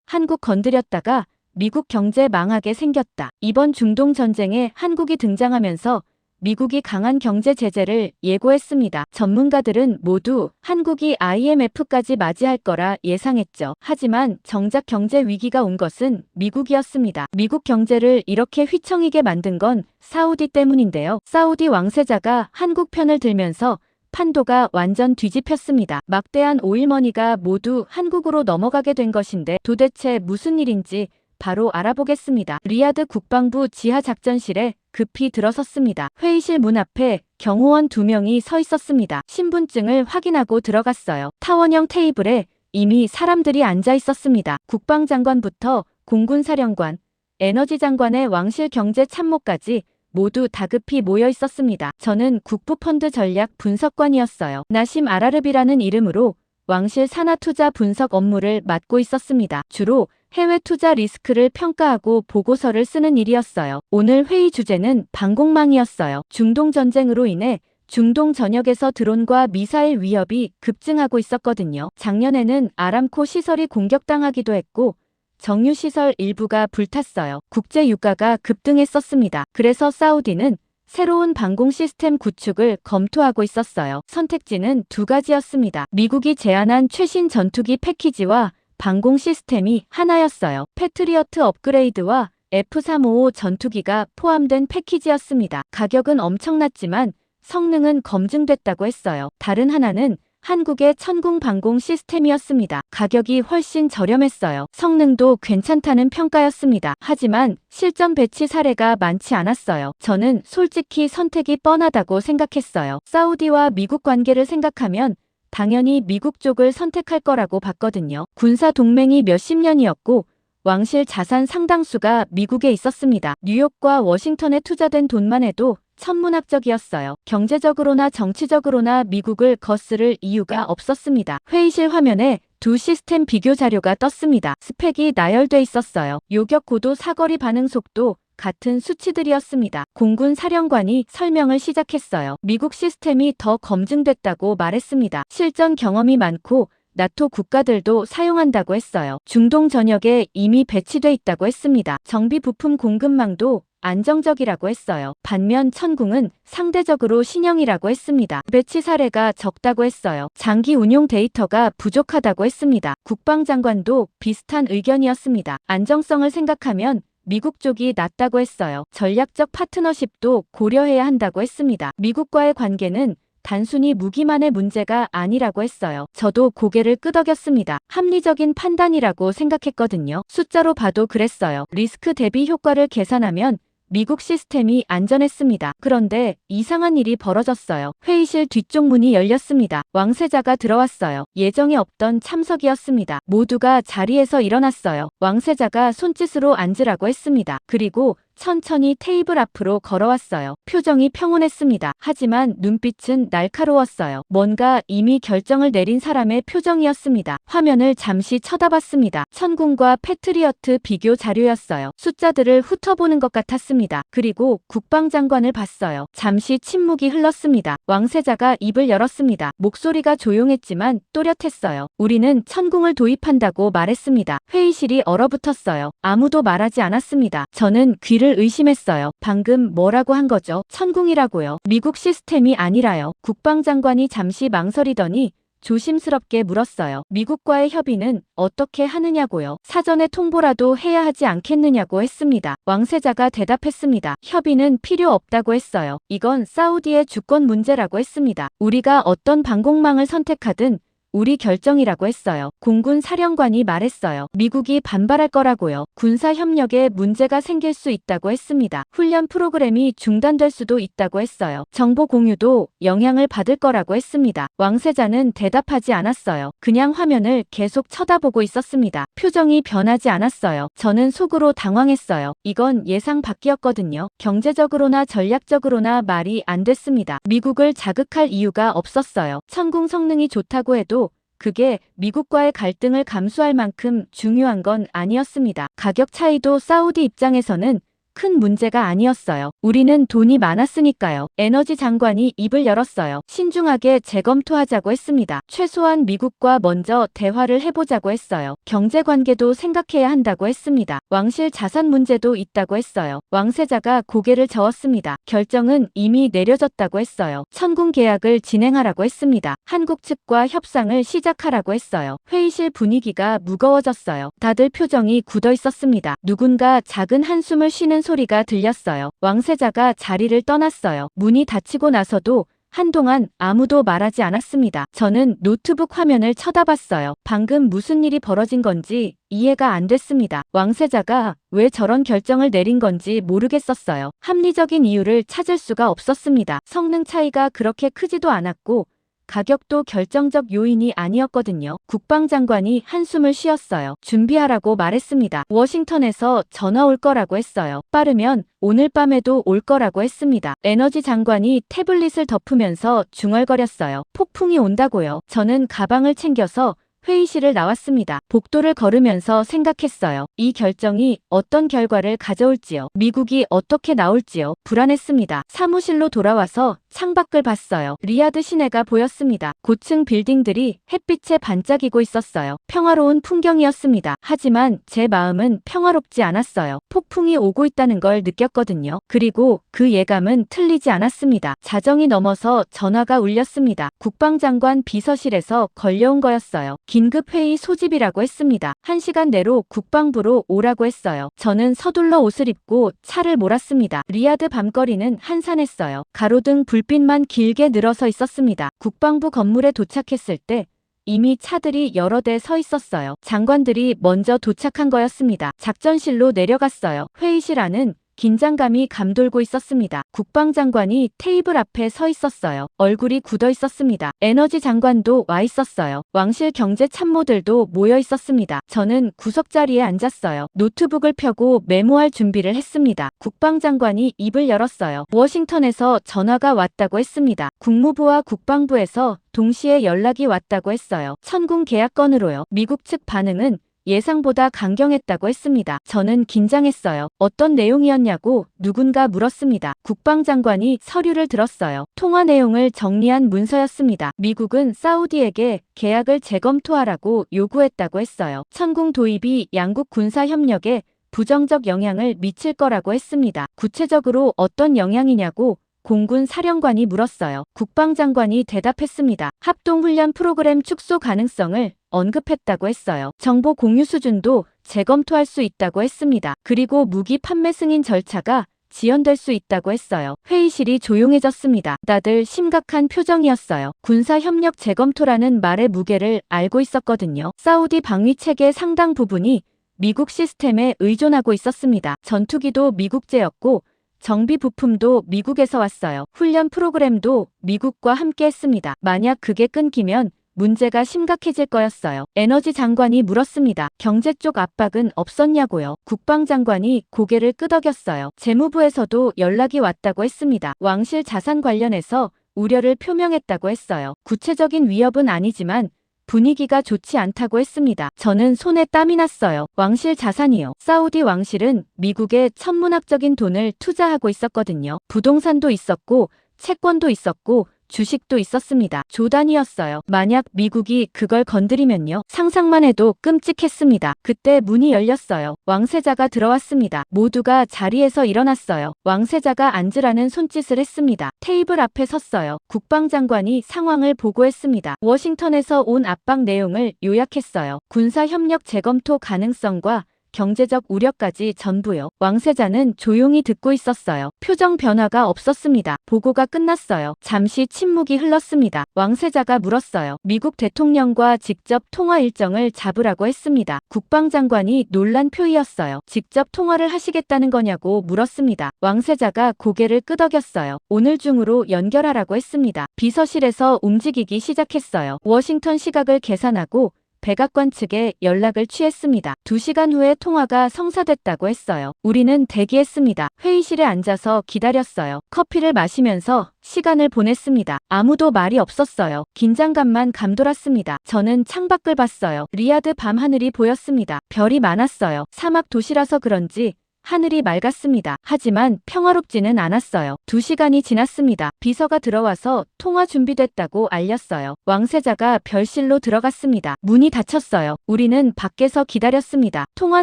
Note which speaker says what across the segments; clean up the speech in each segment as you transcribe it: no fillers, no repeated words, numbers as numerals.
Speaker 1: 한국 건드렸다가 미국 경제 망하게 생겼다. 이번 중동 전쟁에 한국이 등장하면서 미국이 강한 경제 제재를 예고했습니다. 전문가들은 모두 한국이 IMF까지 맞이할 거라 예상했죠. 하지만 정작 경제 위기가 온 것은 미국이었습니다. 미국 경제를 이렇게 휘청이게 만든 건 사우디 때문인데요. 사우디 왕세자가 한국 편을 들면서 판도가 완전 뒤집혔습니다. 막대한 오일머니가 모두 한국으로 넘어가게 된 것인데 도대체 무슨 일인지 바로 알아보겠습니다. 리야드 국방부 지하작전실에 급히 들어섰습니다. 회의실 문 앞에 경호원 2명이 서 있었습니다. 신분증을 확인하고 들어갔어요. 타원형 테이블에 이미 사람들이 앉아 있었습니다. 국방장관부터 공군사령관, 에너지장관의 왕실 경제참모까지 모두 다급히 모여 있었습니다. 저는 국부펀드 전략 분석관이었어요. 나심 아라르비라는 이름으로 왕실 산하투자 분석 업무를 맡고 있었습니다. 주로 해외 투자 리스크를 평가하고 보고서를 쓰는 일이었어요. 오늘 회의 주제는 방공망이었어요. 중동 전쟁으로 인해 중동 전역에서 드론과 미사일 위협이 급증하고 있었거든요. 작년에는 아람코 시설이 공격당하기도 했고 정유시설 일부가 불탔어요. 국제 유가가 급등했었습니다. 그래서 사우디는 새로운 방공 시스템 구축을 검토하고 있었어요. 선택지는 2가지였습니다. 미국이 제안한 최신 전투기 패키지와 방공 시스템이 하나였어요. 패트리어트 업그레이드와 F-355 전투기가 포함된 패키지였습니다. 가격은 엄청났지만 성능은 검증됐다고 했어요. 다른 하나는 한국의 천궁 방공 시스템이었습니다. 가격이 훨씬 저렴했어요. 성능도 괜찮다는 평가였습니다. 하지만 실전 배치 사례가 많지 않았어요. 저는 솔직히 선택이 뻔하다고 생각했어요. 사우디와 미국 관계를 생각하면 당연히 미국 쪽을 선택할 거라고 봤거든요. 군사 동맹이 몇십 년이었고 왕실 자산 상당수가 미국에 있었습니다. 뉴욕과 워싱턴에 투자된 돈만 해도 천문학적이었어요. 경제적으로나 정치적으로나 미국을 거스를 이유가 없었습니다. 회의실 화면에 2 시스템 비교 자료가 떴습니다. 스펙이 나열돼 있었어요. 요격 고도, 사거리 반응 속도, 같은 수치들이었습니다. 공군 사령관이 설명을 시작했어요. 미국 시스템이 더 검증됐다고 말했습니다. 실전 경험이 많고 나토 국가들도 사용한다고 했어요. 중동 전역에 이미 배치돼 있다고 했습니다. 정비 부품 공급망도 안정적이라고 했어요. 반면 천궁은 상대적으로 신형이라고 했습니다. 배치 사례가 적다고 했어요. 장기 운용 데이터가 부족하다고 했습니다. 국방장관도 비슷한 의견이었습니다. 안정성을 생각하면 미국 쪽이 낫다고 했어요. 전략적 파트너십도 고려해야 한다고 했습니다. 미국과의 관계는 단순히 무기만의 문제가 아니라고 했어요. 저도 고개를 끄덕였습니다. 합리적인 판단이라고 생각했거든요. 숫자로 봐도 그랬어요. 리스크 대비 효과를 계산하면 미국 시스템이 안전했습니다. 그런데 이상한 일이 벌어졌어요. 회의실 뒤쪽 문이 열렸습니다. 왕세자가 들어왔어요. 예정에 없던 참석이었습니다. 모두가 자리에서 일어났어요. 왕세자가 손짓으로 앉으라고 했습니다. 그리고 천천히 테이블 앞으로 걸어왔어요. 표정이 평온했습니다. 하지만 눈빛은 날카로웠어요. 뭔가 이미 결정을 내린 사람의 표정이었습니다. 화면을 잠시 쳐다봤습니다. 천궁과 패트리어트 비교 자료였어요. 숫자들을 훑어보는 것 같았습니다. 그리고 국방장관을 봤어요. 잠시 침묵이 흘렀습니다. 왕세자가 입을 열었습니다. 목소리가 조용했지만 또렷했어요. 우리는 천궁을 도입한다고 말했습니다. 회의실이 얼어붙었어요. 아무도 말하지 않았습니다. 저는 귀를 의심했어요. 방금 뭐라고 한 거죠? 천궁이라고요. 미국 시스템이 아니라요. 국방장관이 잠시 망설이더니 조심스럽게 물었어요. 미국과의 협의는 어떻게 하느냐고요. 사전에 통보라도 해야 하지 않겠느냐고 했습니다. 왕세자가 대답했습니다. 협의는 필요 없다고 했어요. 이건 사우디의 주권 문제라고 했습니다. 우리가 어떤 방공망을 선택하든 우리 결정이라고 했어요. 공군 사령관이 말했어요. 미국이 반발할 거라고요. 군사 협력에 문제가 생길 수 있다고 했습니다. 훈련 프로그램이 중단될 수도 있다고 했어요. 정보 공유도 영향을 받을 거라고 했습니다. 왕세자는 대답하지 않았어요. 그냥 화면을 계속 쳐다보고 있었습니다. 표정이 변하지 않았어요. 저는 속으로 당황했어요. 이건 예상 밖이었거든요. 경제적으로나 전략적으로나 말이 안 됐습니다. 미국을 자극할 이유가 없었어요. 천궁 성능이 좋다고 해도 그게 미국과의 갈등을 감수할 만큼 중요한 건 아니었습니다. 가격 차이도 사우디 입장에서는 큰 문제가 아니었어요. 우리는 돈이 많았으니까요. 에너지 장관이 입을 열었어요. 신중하게 재검토하자고 했습니다. 최소한 미국과 먼저 대화를 해보자고 했어요. 경제 관계도 생각해야 한다고 했습니다. 왕실 자산 문제도 있다고 했어요. 왕세자가 고개를 저었습니다. 결정은 이미 내려졌다고 했어요. 천군 계약을 진행하라고 했습니다. 한국 측과 협상을 시작하라고 했어요. 회의실 분위기가 무거워졌어요. 다들 표정이 굳어 있었습니다. 누군가 작은 한숨을 쉬는 소리가 들렸어요. 왕세자가 자리를 떠났어요. 문이 닫히고 나서도 한동안 아무도 말하지 않았습니다. 저는 노트북 화면을 쳐다봤어요. 방금 무슨 일이 벌어진 건지 이해가 안 됐습니다. 왕세자가 왜 저런 결정을 내린 건지 모르겠었어요. 합리적인 이유를 찾을 수가 없었습니다. 성능 차이가 그렇게 크지도 않았고 가격도 결정적 요인이 아니었거든요. 국방장관이 한숨을 쉬었어요. 준비하라고 말했습니다. 워싱턴에서 전화 올 거라고 했어요. 빠르면 오늘 밤에도 올 거라고 했습니다. 에너지 장관이 태블릿을 덮으면서 중얼거렸어요. 폭풍이 온다고요. 저는 가방을 챙겨서 회의실을 나왔습니다. 복도를 걸으면서 생각했어요. 이 결정이 어떤 결과를 가져올지요. 미국이 어떻게 나올지요. 불안했습니다. 사무실로 돌아와서 창밖을 봤어요. 리야드 시내가 보였습니다. 고층 빌딩들이 햇빛에 반짝이고 있었어요. 평화로운 풍경이었습니다. 하지만 제 마음은 평화롭지 않았어요. 폭풍이 오고 있다는 걸 느꼈거든요. 그리고 그 예감은 틀리지 않았습니다. 자정이 넘어서 전화가 울렸습니다. 국방장관 비서실에서 걸려온 거였어요. 긴급회의 소집이라고 했습니다. 1시간 내로 국방부로 오라고 했어요. 저는 서둘러 옷을 입고 차를 몰았습니다. 리야드 밤거리는 한산했어요. 가로등 불빛만 길게 늘어서 있었습니다. 국방부 건물에 도착했을 때 이미 차들이 여러 대 서 있었어요. 장관들이 먼저 도착한 거였습니다. 작전실로 내려갔어요. 회의실 안은 긴장감이 감돌고 있었습니다. 국방장관이 테이블 앞에 서 있었어요. 얼굴이 굳어 있었습니다. 에너지 장관도 와 있었어요. 왕실 경제 참모들도 모여 있었습니다. 저는 구석자리에 앉았어요. 노트북을 펴고 메모할 준비를 했습니다. 국방장관이 입을 열었어요. 워싱턴에서 전화가 왔다고 했습니다. 국무부와 국방부에서 동시에 연락이 왔다고 했어요. 천군 계약 건으로요. 미국 측 반응은 예상보다 강경했다고 했습니다. 저는 긴장했어요. 어떤 내용이었냐고 누군가 물었습니다. 국방장관이 서류를 들었어요. 통화 내용을 정리한 문서였습니다. 미국은 사우디에게 계약을 재검토하라고 요구했다고 했어요. 천궁 도입이 양국 군사 협력에 부정적 영향을 미칠 거라고 했습니다. 구체적으로 어떤 영향이냐고 공군 사령관이 물었어요. 국방장관이 대답했습니다. 합동훈련 프로그램 축소 가능성을 언급했다고 했어요. 정보 공유 수준도 재검토할 수 있다고 했습니다. 그리고 무기 판매 승인 절차가 지연될 수 있다고 했어요. 회의실이 조용해졌습니다. 다들 심각한 표정이었어요. 군사협력 재검토라는 말의 무게를 알고 있었거든요. 사우디 방위체계 상당 부분이 미국 시스템에 의존하고 있었습니다. 전투기도 미국제였고 정비 부품도 미국에서 왔어요. 훈련 프로그램도 미국과 함께 했습니다. 만약 그게 끊기면 문제가 심각해질 거였어요. 에너지 장관이 물었습니다. 경제 쪽 압박은 없었냐고요. 국방장관이 고개를 끄덕였어요. 재무부에서도 연락이 왔다고 했습니다. 왕실 자산 관련해서 우려를 표명했다고 했어요. 구체적인 위협은 아니지만 분위기가 좋지 않다고 했습니다. 저는 손에 땀이 났어요. 왕실 자산이요. 사우디 왕실은 미국에 천문학적인 돈을 투자하고 있었거든요. 부동산도 있었고 채권도 있었고 주식도 있었습니다. 조단이었어요. 만약 미국이 그걸 건드리면요. 상상만 해도 끔찍했습니다. 그때 문이 열렸어요. 왕세자가 들어왔습니다. 모두가 자리에서 일어났어요. 왕세자가 앉으라는 손짓을 했습니다. 테이블 앞에 섰어요. 국방장관이 상황을 보고했습니다. 워싱턴에서 온 압박 내용을 요약했어요. 군사협력 재검토 가능성과 경제적 우려까지 전부요. 왕세자는 조용히 듣고 있었어요. 표정 변화가 없었습니다. 보고가 끝났어요. 잠시 침묵이 흘렀습니다. 왕세자가 물었어요. 미국 대통령과 직접 통화 일정을 잡으라고 했습니다. 국방장관이 놀란 표이었어요. 직접 통화를 하시겠다는 거냐고 물었습니다. 왕세자가 고개를 끄덕였어요. 오늘 중으로 연결하라고 했습니다. 비서실에서 움직이기 시작했어요. 워싱턴 시각을 계산하고 백악관 측에 연락을 취했습니다. 2시간 후에 통화가 성사됐다고 했어요. 우리는 대기했습니다. 회의실에 앉아서 기다렸어요. 커피를 마시면서 시간을 보냈습니다. 아무도 말이 없었어요. 긴장감만 감돌았습니다. 저는 창밖을 봤어요. 리야드 밤하늘이 보였습니다. 별이 많았어요. 사막 도시라서 그런지 하늘이 맑았습니다. 하지만 평화롭지는 않았어요. 2시간이 지났습니다. 비서가 들어와서 통화 준비됐다고 알렸어요. 왕세자가 별실로 들어갔습니다. 문이 닫혔어요. 우리는 밖에서 기다렸습니다. 통화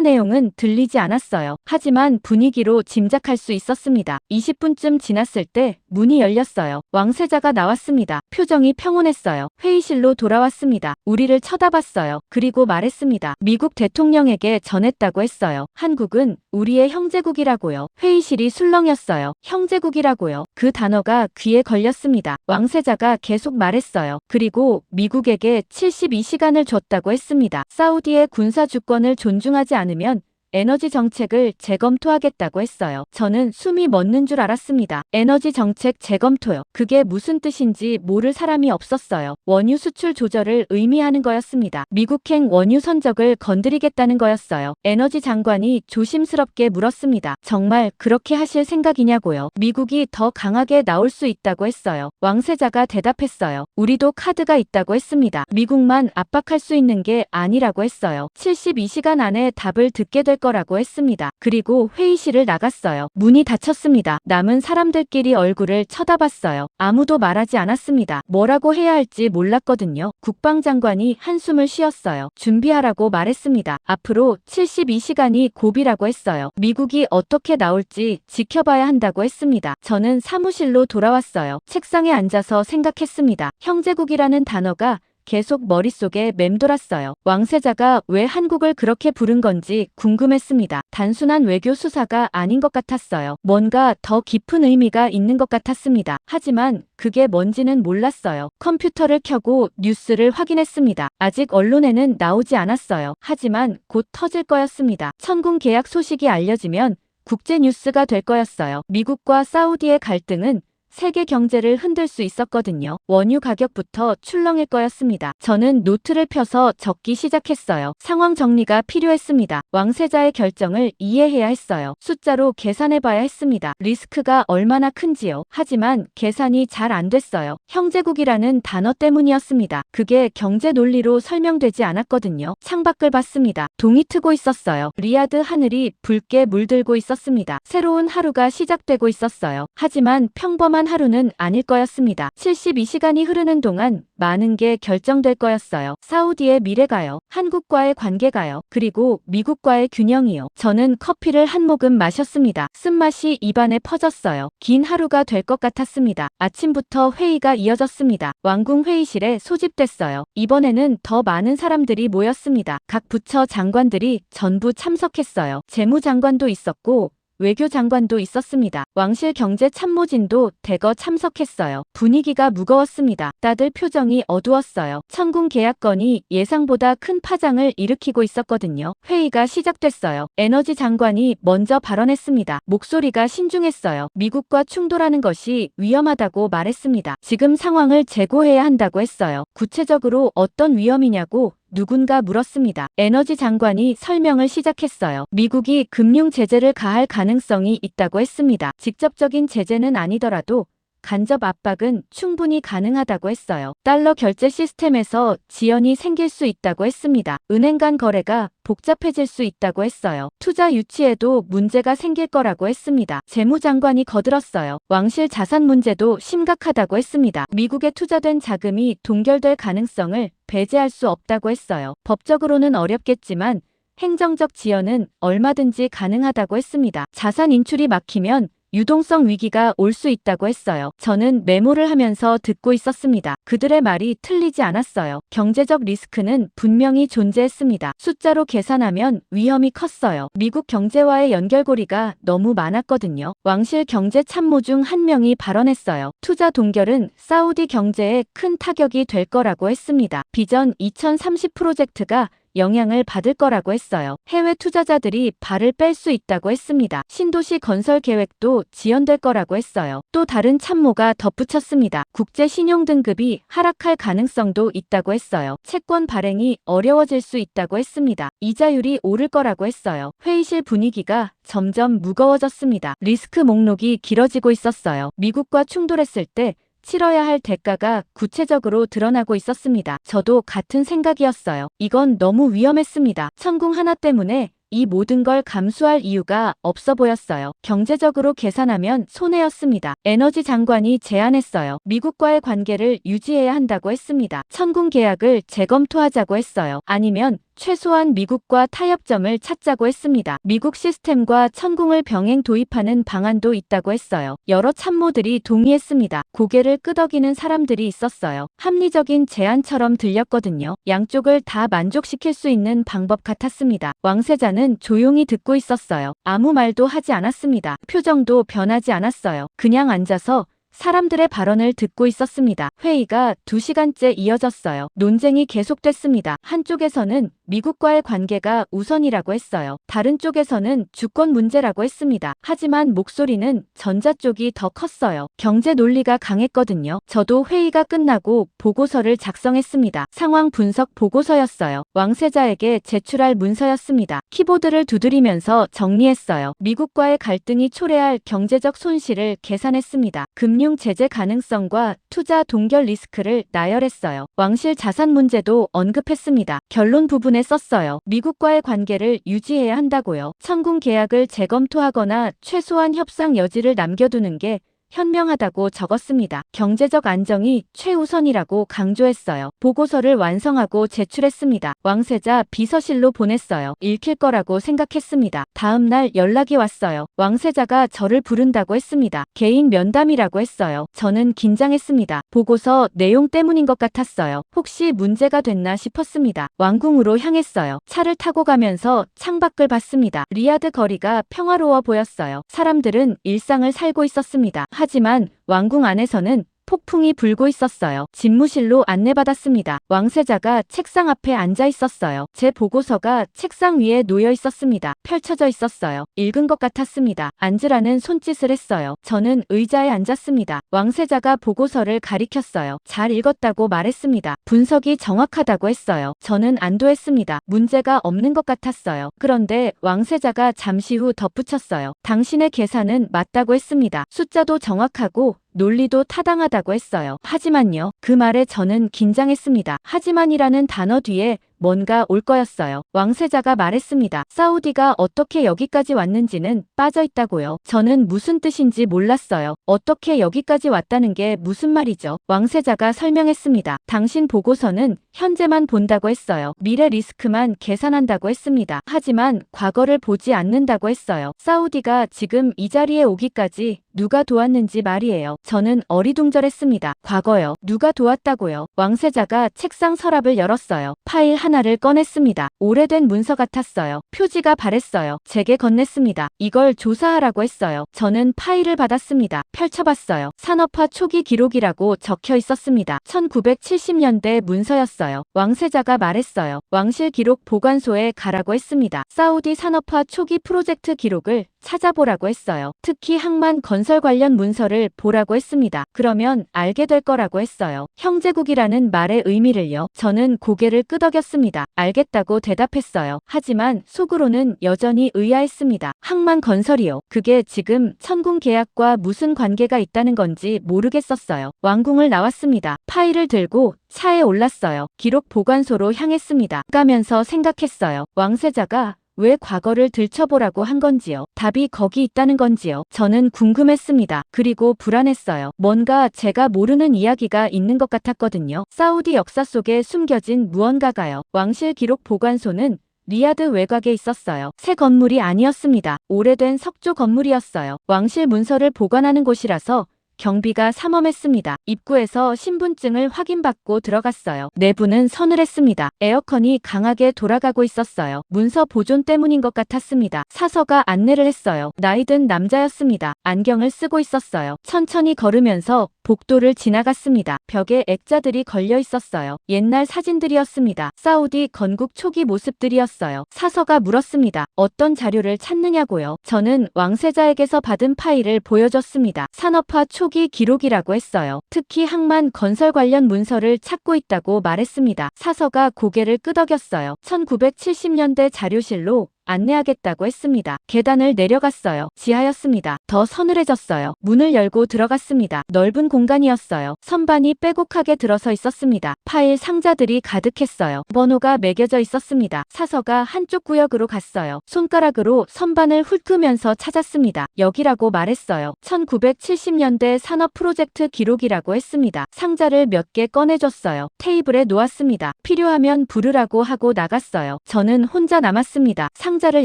Speaker 1: 내용은 들리지 않았어요. 하지만 분위기로 짐작할 수 있었습니다. 20분쯤 지났을 때 문이 열렸어요. 왕세자가 나왔습니다. 표정이 평온했어요. 회의실로 돌아왔습니다. 우리를 쳐다봤어요. 그리고 말했습니다. 미국 대통령에게 전했다고 했어요. 한국은 우리의 형제국이라고요. 회의실이 술렁였어요. 형제국이라고요. 그 단어가 귀에 걸렸습니다. 왕세자가 계속 말했어요. 그리고 미국에게 72시간을 줬다고 했습니다. 사우디의 군사 주권을 존중하지 않으면 에너지 정책을 재검토하겠다고 했어요. 저는 숨이 멎는 줄 알았습니다. 에너지 정책 재검토요. 그게 무슨 뜻인지 모를 사람이 없었어요. 원유 수출 조절을 의미하는 거였습니다. 미국행 원유 선적을 건드리겠다는 거였어요. 에너지 장관이 조심스럽게 물었습니다. 정말 그렇게 하실 생각이냐고요. 미국이 더 강하게 나올 수 있다고 했어요. 왕세자가 대답했어요. 우리도 카드가 있다고 했습니다. 미국만 압박할 수 있는 게 아니라고 했어요. 72시간 안에 답을 듣게 될 거라고 했습니다. 그리고 회의실을 나갔어요. 문이 닫혔습니다. 남은 사람들끼리 얼굴을 쳐다봤어요. 아무도 말하지 않았습니다. 뭐라고 해야 할지 몰랐거든요. 국방장관이 한숨을 쉬었어요. 준비하라고 말했습니다. 앞으로 72시간이 고비라고 했어요. 미국이 어떻게 나올지 지켜봐야 한다고 했습니다. 저는 사무실로 돌아왔어요. 책상에 앉아서 생각했습니다. 형제국이라는 단어가 계속 머릿속에 맴돌았어요. 왕세자가 왜 한국을 그렇게 부른 건지 궁금했습니다. 단순한 외교 수사가 아닌 것 같았어요. 뭔가 더 깊은 의미가 있는 것 같았습니다. 하지만 그게 뭔지는 몰랐어요. 컴퓨터를 켜고 뉴스를 확인했습니다. 아직 언론에는 나오지 않았어요. 하지만 곧 터질 거였습니다. 천군 계약 소식이 알려지면 국제 뉴스가 될 거였어요. 미국과 사우디의 갈등은 세계 경제를 흔들 수 있었거든요. 원유 가격부터 출렁일 거였습니다. 저는 노트를 펴서 적기 시작했어요. 상황 정리가 필요했습니다. 왕세자의 결정을 이해해야 했어요. 숫자로 계산해봐야 했습니다. 리스크가 얼마나 큰지요. 하지만 계산이 잘 안 됐어요. 형제국이라는 단어 때문이었습니다. 그게 경제 논리로 설명되지 않았거든요. 창밖을 봤습니다. 동이 트고 있었어요. 리야드 하늘이 붉게 물들고 있었습니다. 새로운 하루가 시작되고 있었어요. 하지만 평범한 하루는 아닐 거였습니다. 72시간이 흐르는 동안 많은 게 결정될 거였어요. 사우디의 미래가요. 한국과의 관계가요. 그리고 미국과의 균형이요. 저는 커피를 한 모금 마셨습니다. 쓴맛이 입안에 퍼졌어요. 긴 하루가 될 것 같았습니다. 아침부터 회의가 이어졌습니다. 왕궁 회의실에 소집됐어요. 이번에는 더 많은 사람들이 모였습니다. 각 부처 장관들이 전부 참석했어요. 재무장관도 있었고 외교장관도 있었습니다. 왕실 경제참모진도 대거 참석했어요. 분위기가 무거웠습니다. 다들 표정이 어두웠어요. 천군 계약건이 예상보다 큰 파장을 일으키고 있었거든요. 회의가 시작됐어요. 에너지 장관이 먼저 발언했습니다. 목소리가 신중했어요. 미국과 충돌하는 것이 위험하다고 말했습니다. 지금 상황을 재고해야 한다고 했어요. 구체적으로 어떤 위험이냐고 누군가 물었습니다. 에너지 장관이 설명을 시작했어요. 미국이 금융 제재를 가할 가능성이 있다고 했습니다. 직접적인 제재는 아니더라도 간접 압박은 충분히 가능하다고 했어요. 달러 결제 시스템에서 지연이 생길 수 있다고 했습니다. 은행 간 거래가 복잡해질 수 있다고 했어요. 투자 유치에도 문제가 생길 거라고 했습니다. 재무장관이 거들었어요. 왕실 자산 문제도 심각하다고 했습니다. 미국에 투자된 자금이 동결될 가능성을 배제할 수 없다고 했어요. 법적으로는 어렵겠지만 행정적 지연은 얼마든지 가능하다고 했습니다. 자산 인출이 막히면 유동성 위기가 올 수 있다고 했어요. 저는 메모를 하면서 듣고 있었습니다. 그들의 말이 틀리지 않았어요. 경제적 리스크는 분명히 존재했습니다. 숫자로 계산하면 위험이 컸어요. 미국 경제와의 연결고리가 너무 많았거든요. 왕실 경제참모 중 한 명이 발언했어요. 투자 동결은 사우디 경제에 큰 타격이 될 거라고 했습니다. 비전 2030 프로젝트가 영향을 받을 거라고 했어요. 해외 투자자들이 발을 뺄 수 있다고 했습니다. 신도시 건설 계획도 지연될 거라고 했어요. 또 다른 참모가 덧붙였습니다. 국제 신용 등급이 하락할 가능성도 있다고 했어요. 채권 발행이 어려워질 수 있다고 했습니다. 이자율이 오를 거라고 했어요. 회의실 분위기가 점점 무거워졌습니다. 리스크 목록이 길어지고 있었어요. 미국과 충돌했을 때 치러야 할 대가가 구체적으로 드러나고 있었습니다. 저도 같은 생각이었어요. 이건 너무 위험했습니다. 천궁 하나 때문에 이 모든 걸 감수할 이유가 없어 보였어요. 경제적으로 계산하면 손해였습니다. 에너지 장관이 제안했어요. 미국과의 관계를 유지해야 한다고 했습니다. 천군 계약을 재검토하자고 했어요. 아니면 최소한 미국과 타협점을 찾자고 했습니다. 미국 시스템과 천궁을 병행 도입하는 방안도 있다고 했어요. 여러 참모들이 동의했습니다. 고개를 끄덕이는 사람들이 있었어요. 합리적인 제안처럼 들렸거든요. 양쪽을 다 만족시킬 수 있는 방법 같았습니다. 왕세자는 조용히 듣고 있었어요. 아무 말도 하지 않았습니다. 표정도 변하지 않았어요. 그냥 앉아서 사람들의 발언을 듣고 있었습니다. 회의가 2시간째 이어졌어요. 논쟁이 계속됐습니다. 한쪽에서는 미국과의 관계가 우선이라고 했어요. 다른 쪽에서는 주권 문제라고 했습니다. 하지만 목소리는 전자 쪽이 더 컸어요. 경제 논리가 강했거든요. 저도 회의가 끝나고 보고서를 작성했습니다. 상황 분석 보고서였어요. 왕세자에게 제출할 문서였습니다. 키보드를 두드리면서 정리했어요. 미국과의 갈등이 초래할 경제적 손실을 계산했습니다. 금융 제재 가능성과 투자 동결 리스크를 나열했어요. 왕실 자산 문제도 언급했습니다. 결론 부분에 썼어요. 미국과의 관계를 유지해야 한다고요. 천궁 계약을 재검토하거나 최소한 협상 여지를 남겨두는 게 현명하다고 적었습니다. 경제적 안정이 최우선이라고 강조했어요. 보고서를 완성하고 제출했습니다. 왕세자 비서실로 보냈어요. 읽힐 거라고 생각했습니다. 다음 날 연락이 왔어요. 왕세자가 저를 부른다고 했습니다. 개인 면담이라고 했어요. 저는 긴장했습니다. 보고서 내용 때문인 것 같았어요. 혹시 문제가 됐나 싶었습니다. 왕궁으로 향했어요. 차를 타고 가면서 창밖을 봤습니다. 리야드 거리가 평화로워 보였어요. 사람들은 일상을 살고 있었습니다. 하지만 왕궁 안에서는 폭풍이 불고 있었어요. 집무실로 안내받았습니다. 왕세자가 책상 앞에 앉아 있었어요. 제 보고서가 책상 위에 놓여 있었습니다. 펼쳐져 있었어요. 읽은 것 같았습니다. 앉으라는 손짓을 했어요. 저는 의자에 앉았습니다. 왕세자가 보고서를 가리켰어요. 잘 읽었다고 말했습니다. 분석이 정확하다고 했어요. 저는 안도했습니다. 문제가 없는 것 같았어요. 그런데 왕세자가 잠시 후 덧붙였어요. 당신의 계산은 맞다고 했습니다. 숫자도 정확하고 논리도 타당하다고 했어요. 하지만요. 그 말에 저는 긴장했습니다. 하지만이라는 단어 뒤에 뭔가 올 거였어요. 왕세자가 말했습니다. 사우디가 어떻게 여기까지 왔는지는 빠져 있다고요. 저는 무슨 뜻인지 몰랐어요. 어떻게 여기까지 왔다는 게 무슨 말이죠? 왕세자가 설명했습니다. 당신 보고서는 현재만 본다고 했어요. 미래 리스크만 계산한다고 했습니다. 하지만 과거를 보지 않는다고 했어요. 사우디가 지금 이 자리에 오기까지 누가 도왔는지 말이에요. 저는 어리둥절했습니다. 과거요. 누가 도왔다고요? 왕세자가 책상 서랍을 열었어요. 파일 하나를 꺼냈습니다. 오래된 문서 같았어요. 표지가 바랬어요. 제게 건넸습니다. 이걸 조사하라고 했어요. 저는 파일을 받았습니다. 펼쳐봤어요. 산업화 초기 기록이라고 적혀 있었습니다. 1970년대 문서였어요. 왕세자가 말했어요. 왕실 기록 보관소에 가라고 했습니다. 사우디 산업화 초기 프로젝트 기록을 찾아보라고 했어요. 특히 항만 건설 관련 문서를 보라고 했습니다. 그러면 알게 될 거라고 했어요. 형제국이라는 말의 의미를요. 저는 고개를 끄덕였습니다. 알겠다고 대답했어요. 하지만 속으로는 여전히 의아했습니다. 항만 건설이요. 그게 지금 천궁 계약과 무슨 관계가 있다는 건지 모르겠었어요. 왕궁을 나왔습니다. 파일을 들고 차에 올랐어요. 기록 보관소로 향했습니다. 가면서 생각했어요. 왕세자가 왜 과거를 들춰보라고 한 건지요. 답이 거기 있다는 건지요. 저는 궁금했습니다. 그리고 불안했어요. 뭔가 제가 모르는 이야기가 있는 것 같았거든요. 사우디 역사 속에 숨겨진 무언가가요. 왕실 기록 보관소는 리야드 외곽에 있었어요. 새 건물이 아니었습니다. 오래된 석조 건물이었어요. 왕실 문서를 보관하는 곳이라서 경비가 삼엄했습니다. 입구에서 신분증을 확인받고 들어갔어요. 내부는 서늘했습니다. 에어컨이 강하게 돌아가고 있었어요. 문서 보존 때문인 것 같았습니다. 사서가 안내를 했어요. 나이든 남자였습니다. 안경을 쓰고 있었어요. 천천히 걸으면서 복도를 지나갔습니다. 벽에 액자들이 걸려 있었어요. 옛날 사진들이었습니다. 사우디 건국 초기 모습들이었어요. 사서가 물었습니다. 어떤 자료를 찾느냐고요. 저는 왕세자에게서 받은 파일을 보여줬습니다. 산업화 초기 기록이라고 했어요. 특히 항만 건설 관련 문서를 찾고 있다고 말했습니다. 사서가 고개를 끄덕였어요. 1970년대 자료실로 안내하겠다고 했습니다. 계단을 내려갔어요. 지하였습니다. 더 서늘해졌어요. 문을 열고 들어갔습니다. 넓은 공간이었어요. 선반이 빼곡하게 들어서 있었습니다. 파일 상자들이 가득했어요. 번호가 매겨져 있었습니다. 사서가 한쪽 구역으로 갔어요. 손가락으로 선반을 훑으면서 찾았습니다. 여기라고 말했어요. 1970년대 산업 프로젝트 기록이라고 했습니다. 상자를 몇 개 꺼내줬어요. 테이블에 놓았습니다. 필요하면 부르라고 하고 나갔어요. 저는 혼자 남았습니다. 상자를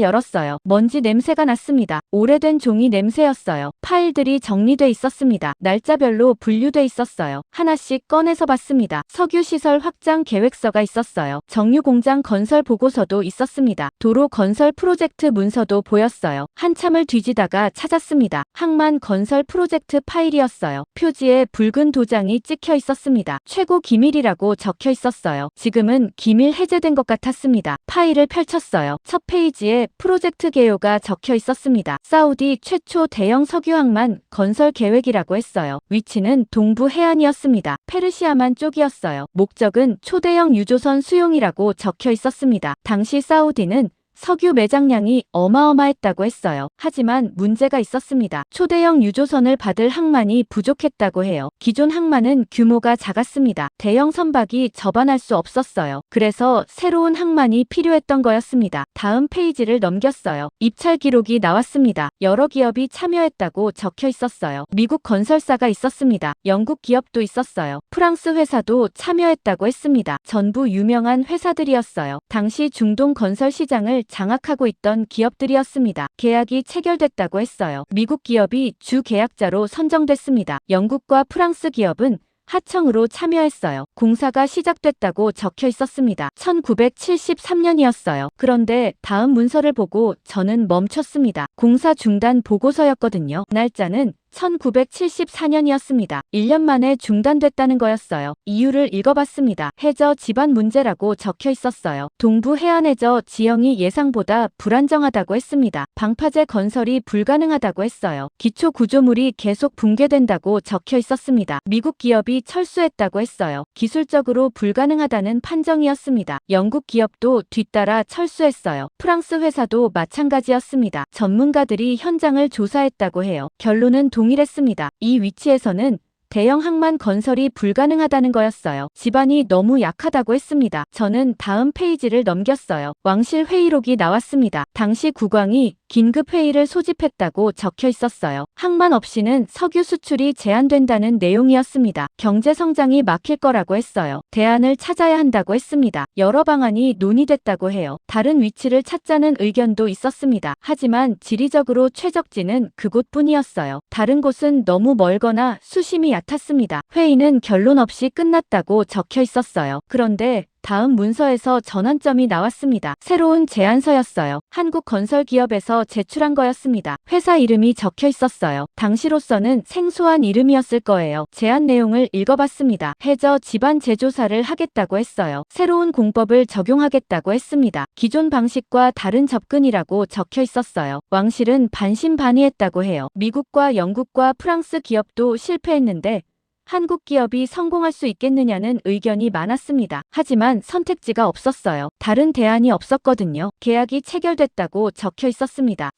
Speaker 1: 열었어요. 먼지 냄새가 났습니다. 오래된 종이 냄새였어요. 파일들이 정리돼 있었습니다. 날짜별로 분류돼 있었어요. 하나씩 꺼내서 봤습니다. 석유시설 확장 계획서가 있었어요. 정유공장 건설 보고서도 있었습니다. 도로 건설 프로젝트 문서도 보였어요. 한참을 뒤지다가 찾았습니다. 항만 건설 프로젝트 파일이었어요. 표지에 붉은 도장이 찍혀 있었습니다. 최고 기밀이라고 적혀 있었어요. 지금은 기밀 해제된 것 같았습니다. 파일을 펼쳤어요. 첫 페이지에 프로젝트 개요가 적혀 있었습니다. 사우디 최초 대형 석유항만 건설 계획이라고 했어요. 위치는 동부 해안이었습니다. 페르시아만 쪽이었어요. 목적은 초대형 유조선 수용이라고 적혀 있었습니다. 당시 사우디는 석유 매장량이 어마어마했다고 했어요. 하지만 문제가 있었습니다. 초대형 유조선을 받을 항만이 부족했다고 해요. 기존 항만은 규모가 작았습니다. 대형 선박이 접안할 수 없었어요. 그래서 새로운 항만이 필요했던 거였습니다. 다음 페이지를 넘겼어요. 입찰 기록이 나왔습니다. 여러 기업이 참여했다고 적혀 있었어요. 미국 건설사가 있었습니다. 영국 기업도 있었어요. 프랑스 회사도 참여했다고 했습니다. 전부 유명한 회사들이었어요. 당시 중동 건설 시장을 장악하고 있던 기업들이었습니다. 계약이 체결됐다고 했어요. 미국 기업이 주 계약자로 선정됐습니다. 영국과 프랑스 기업은 하청으로 참여했어요. 공사가 시작됐다고 적혀 있었습니다. 1973년이었어요. 그런데 다음 문서를 보고 저는 멈췄습니다. 공사 중단 보고서였거든요. 날짜는 1974년이었습니다. 1년 만에 중단됐다는 거였어요. 이유를 읽어봤습니다. 해저 지반 문제라고 적혀 있었어요. 동부 해안해저 지형이 예상보다 불안정하다고 했습니다. 방파제 건설이 불가능하다고 했어요. 기초 구조물이 계속 붕괴된다고 적혀 있었습니다. 미국 기업이 철수했다고 했어요. 기술적으로 불가능하다는 판정이었습니다. 영국 기업도 뒤따라 철수했어요. 프랑스 회사도 마찬가지였습니다. 전문가들이 현장을 조사했다고 해요. 결론은 동일했습니다. 이 위치에서는 대형 항만 건설이 불가능하다는 거였어요. 지반이 너무 약하다고 했습니다. 저는 다음 페이지를 넘겼어요. 왕실 회의록이 나왔습니다. 당시 국왕이 긴급 회의를 소집했다고 적혀 있었어요. 항만 없이는 석유 수출이 제한된다는 내용이었습니다. 경제 성장이 막힐 거라고 했어요. 대안을 찾아야 한다고 했습니다. 여러 방안이 논의됐다고 해요. 다른 위치를 찾자는 의견도 있었습니다. 하지만 지리적으로 최적지는 그곳뿐이었어요. 다른 곳은 너무 멀거나 수심이 얕았습니다. 회의는 결론 없이 끝났다고 적혀 있었어요. 그런데 다음 문서에서 전환점이 나왔습니다. 새로운 제안서였어요. 한국 건설 기업에서 제출한 거였습니다. 회사 이름이 적혀 있었어요. 당시로서는 생소한 이름이었을 거예요. 제안 내용을 읽어봤습니다. 해저 지반 재조사를 하겠다고 했어요. 새로운 공법을 적용하겠다고 했습니다. 기존 방식과 다른 접근이라고 적혀 있었어요. 왕실은 반신반의했다고 해요. 미국과 영국과 프랑스 기업도 실패했는데 한국 기업이 성공할 수 있겠느냐는 의견이 많았습니다. 하지만 선택지가 없었어요. 다른 대안이 없었거든요. 계약이 체결됐다고 적혀 있었습니다.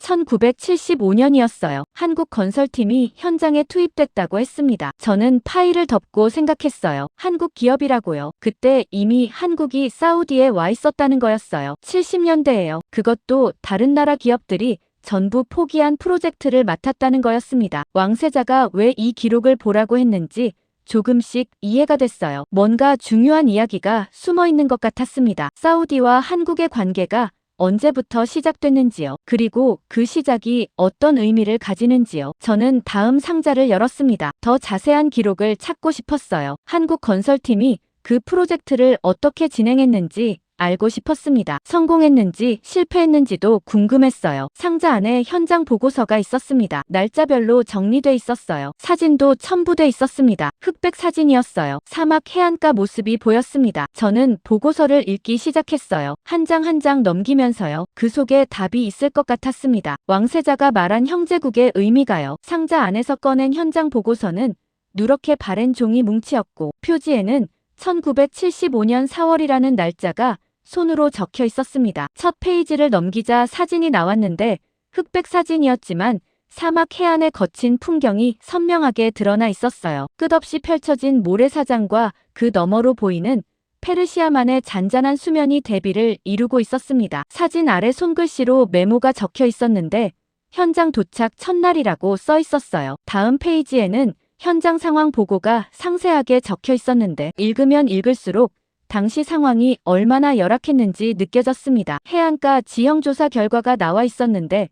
Speaker 1: 1975년이었어요. 한국 건설팀이 현장에 투입됐다고 했습니다. 저는 파일을 덮고 생각했어요. 한국 기업이라고요. 그때 이미 한국이 사우디에 와 있었다는 거였어요. 70년대예요. 그것도 다른 나라 기업들이 전부 포기한 프로젝트를 맡았다는 거였습니다. 왕세자가 왜 이 기록을 보라고 했는지 조금씩 이해가 됐어요. 뭔가 중요한 이야기가 숨어 있는 것 같았습니다. 사우디와 한국의 관계가 언제부터 시작됐는지요. 그리고 그 시작이 어떤 의미를 가지는지요. 저는 다음 상자를 열었습니다. 더 자세한 기록을 찾고 싶었어요. 한국 건설팀이 그 프로젝트를 어떻게 진행했는지 알고 싶었습니다. 성공했는지 실패했는지도 궁금했어요. 상자 안에 현장 보고서가 있었습니다. 날짜별로 정리돼 있었어요. 사진도 첨부돼 있었습니다. 흑백 사진이었어요. 사막 해안가 모습이 보였습니다. 저는 보고서를 읽기 시작했어요. 한 장 한 장 넘기면서요. 그 속에 답이 있을 것 같았습니다. 왕세자가 말한 형제국의 의미가요. 상자 안에서 꺼낸 현장 보고서는 누렇게 바랜 종이 뭉치였고 표지에는 1975년 4월이라는 날짜가 손으로 적혀 있었습니다. 첫 페이지를 넘기자 사진이 나왔는데 흑백 사진이었지만 사막 해안의 거친 풍경이 선명하게 드러나 있었어요. 끝없이 펼쳐진 모래사장과 그 너머로 보이는 페르시아만의 잔잔한 수면이 대비를 이루고 있었습니다. 사진 아래 손글씨로 메모가 적혀 있었는데 현장 도착 첫날이라고 써 있었어요. 다음 페이지에는 현장 상황 보고가 상세하게 적혀 있었는데 읽으면 읽을수록 당시 상황이 얼마나 열악했는지 느껴졌습니다. 해안가 지형조사 결과가 나와 있었는데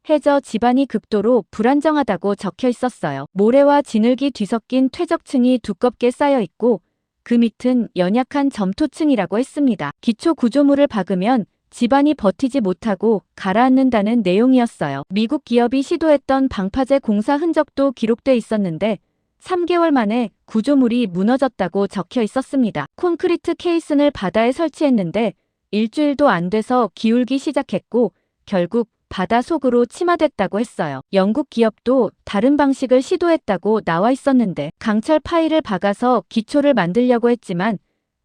Speaker 1: 해저 지반이 극도로 불안정하다고 적혀 있었어요. 모래와 진흙이 뒤섞인 퇴적층이 두껍게 쌓여 있고 그 밑은 연약한 점토층이라고 했습니다. 기초 구조물을 박으면 지반이 버티지 못하고 가라앉는다는 내용이었어요. 미국 기업이 시도했던 방파제 공사 흔적도 기록돼 있었는데 3개월 만에 구조물이 무너졌다고 적혀 있었습니다. 콘크리트 케이슨을 바다에 설치했는데 일주일도 안 돼서 기울기 시작했고 결국 바다 속으로 침하됐다고 했어요. 영국 기업도 다른 방식을 시도했다고 나와 있었는데 강철 파일을 박아서 기초를 만들려고 했지만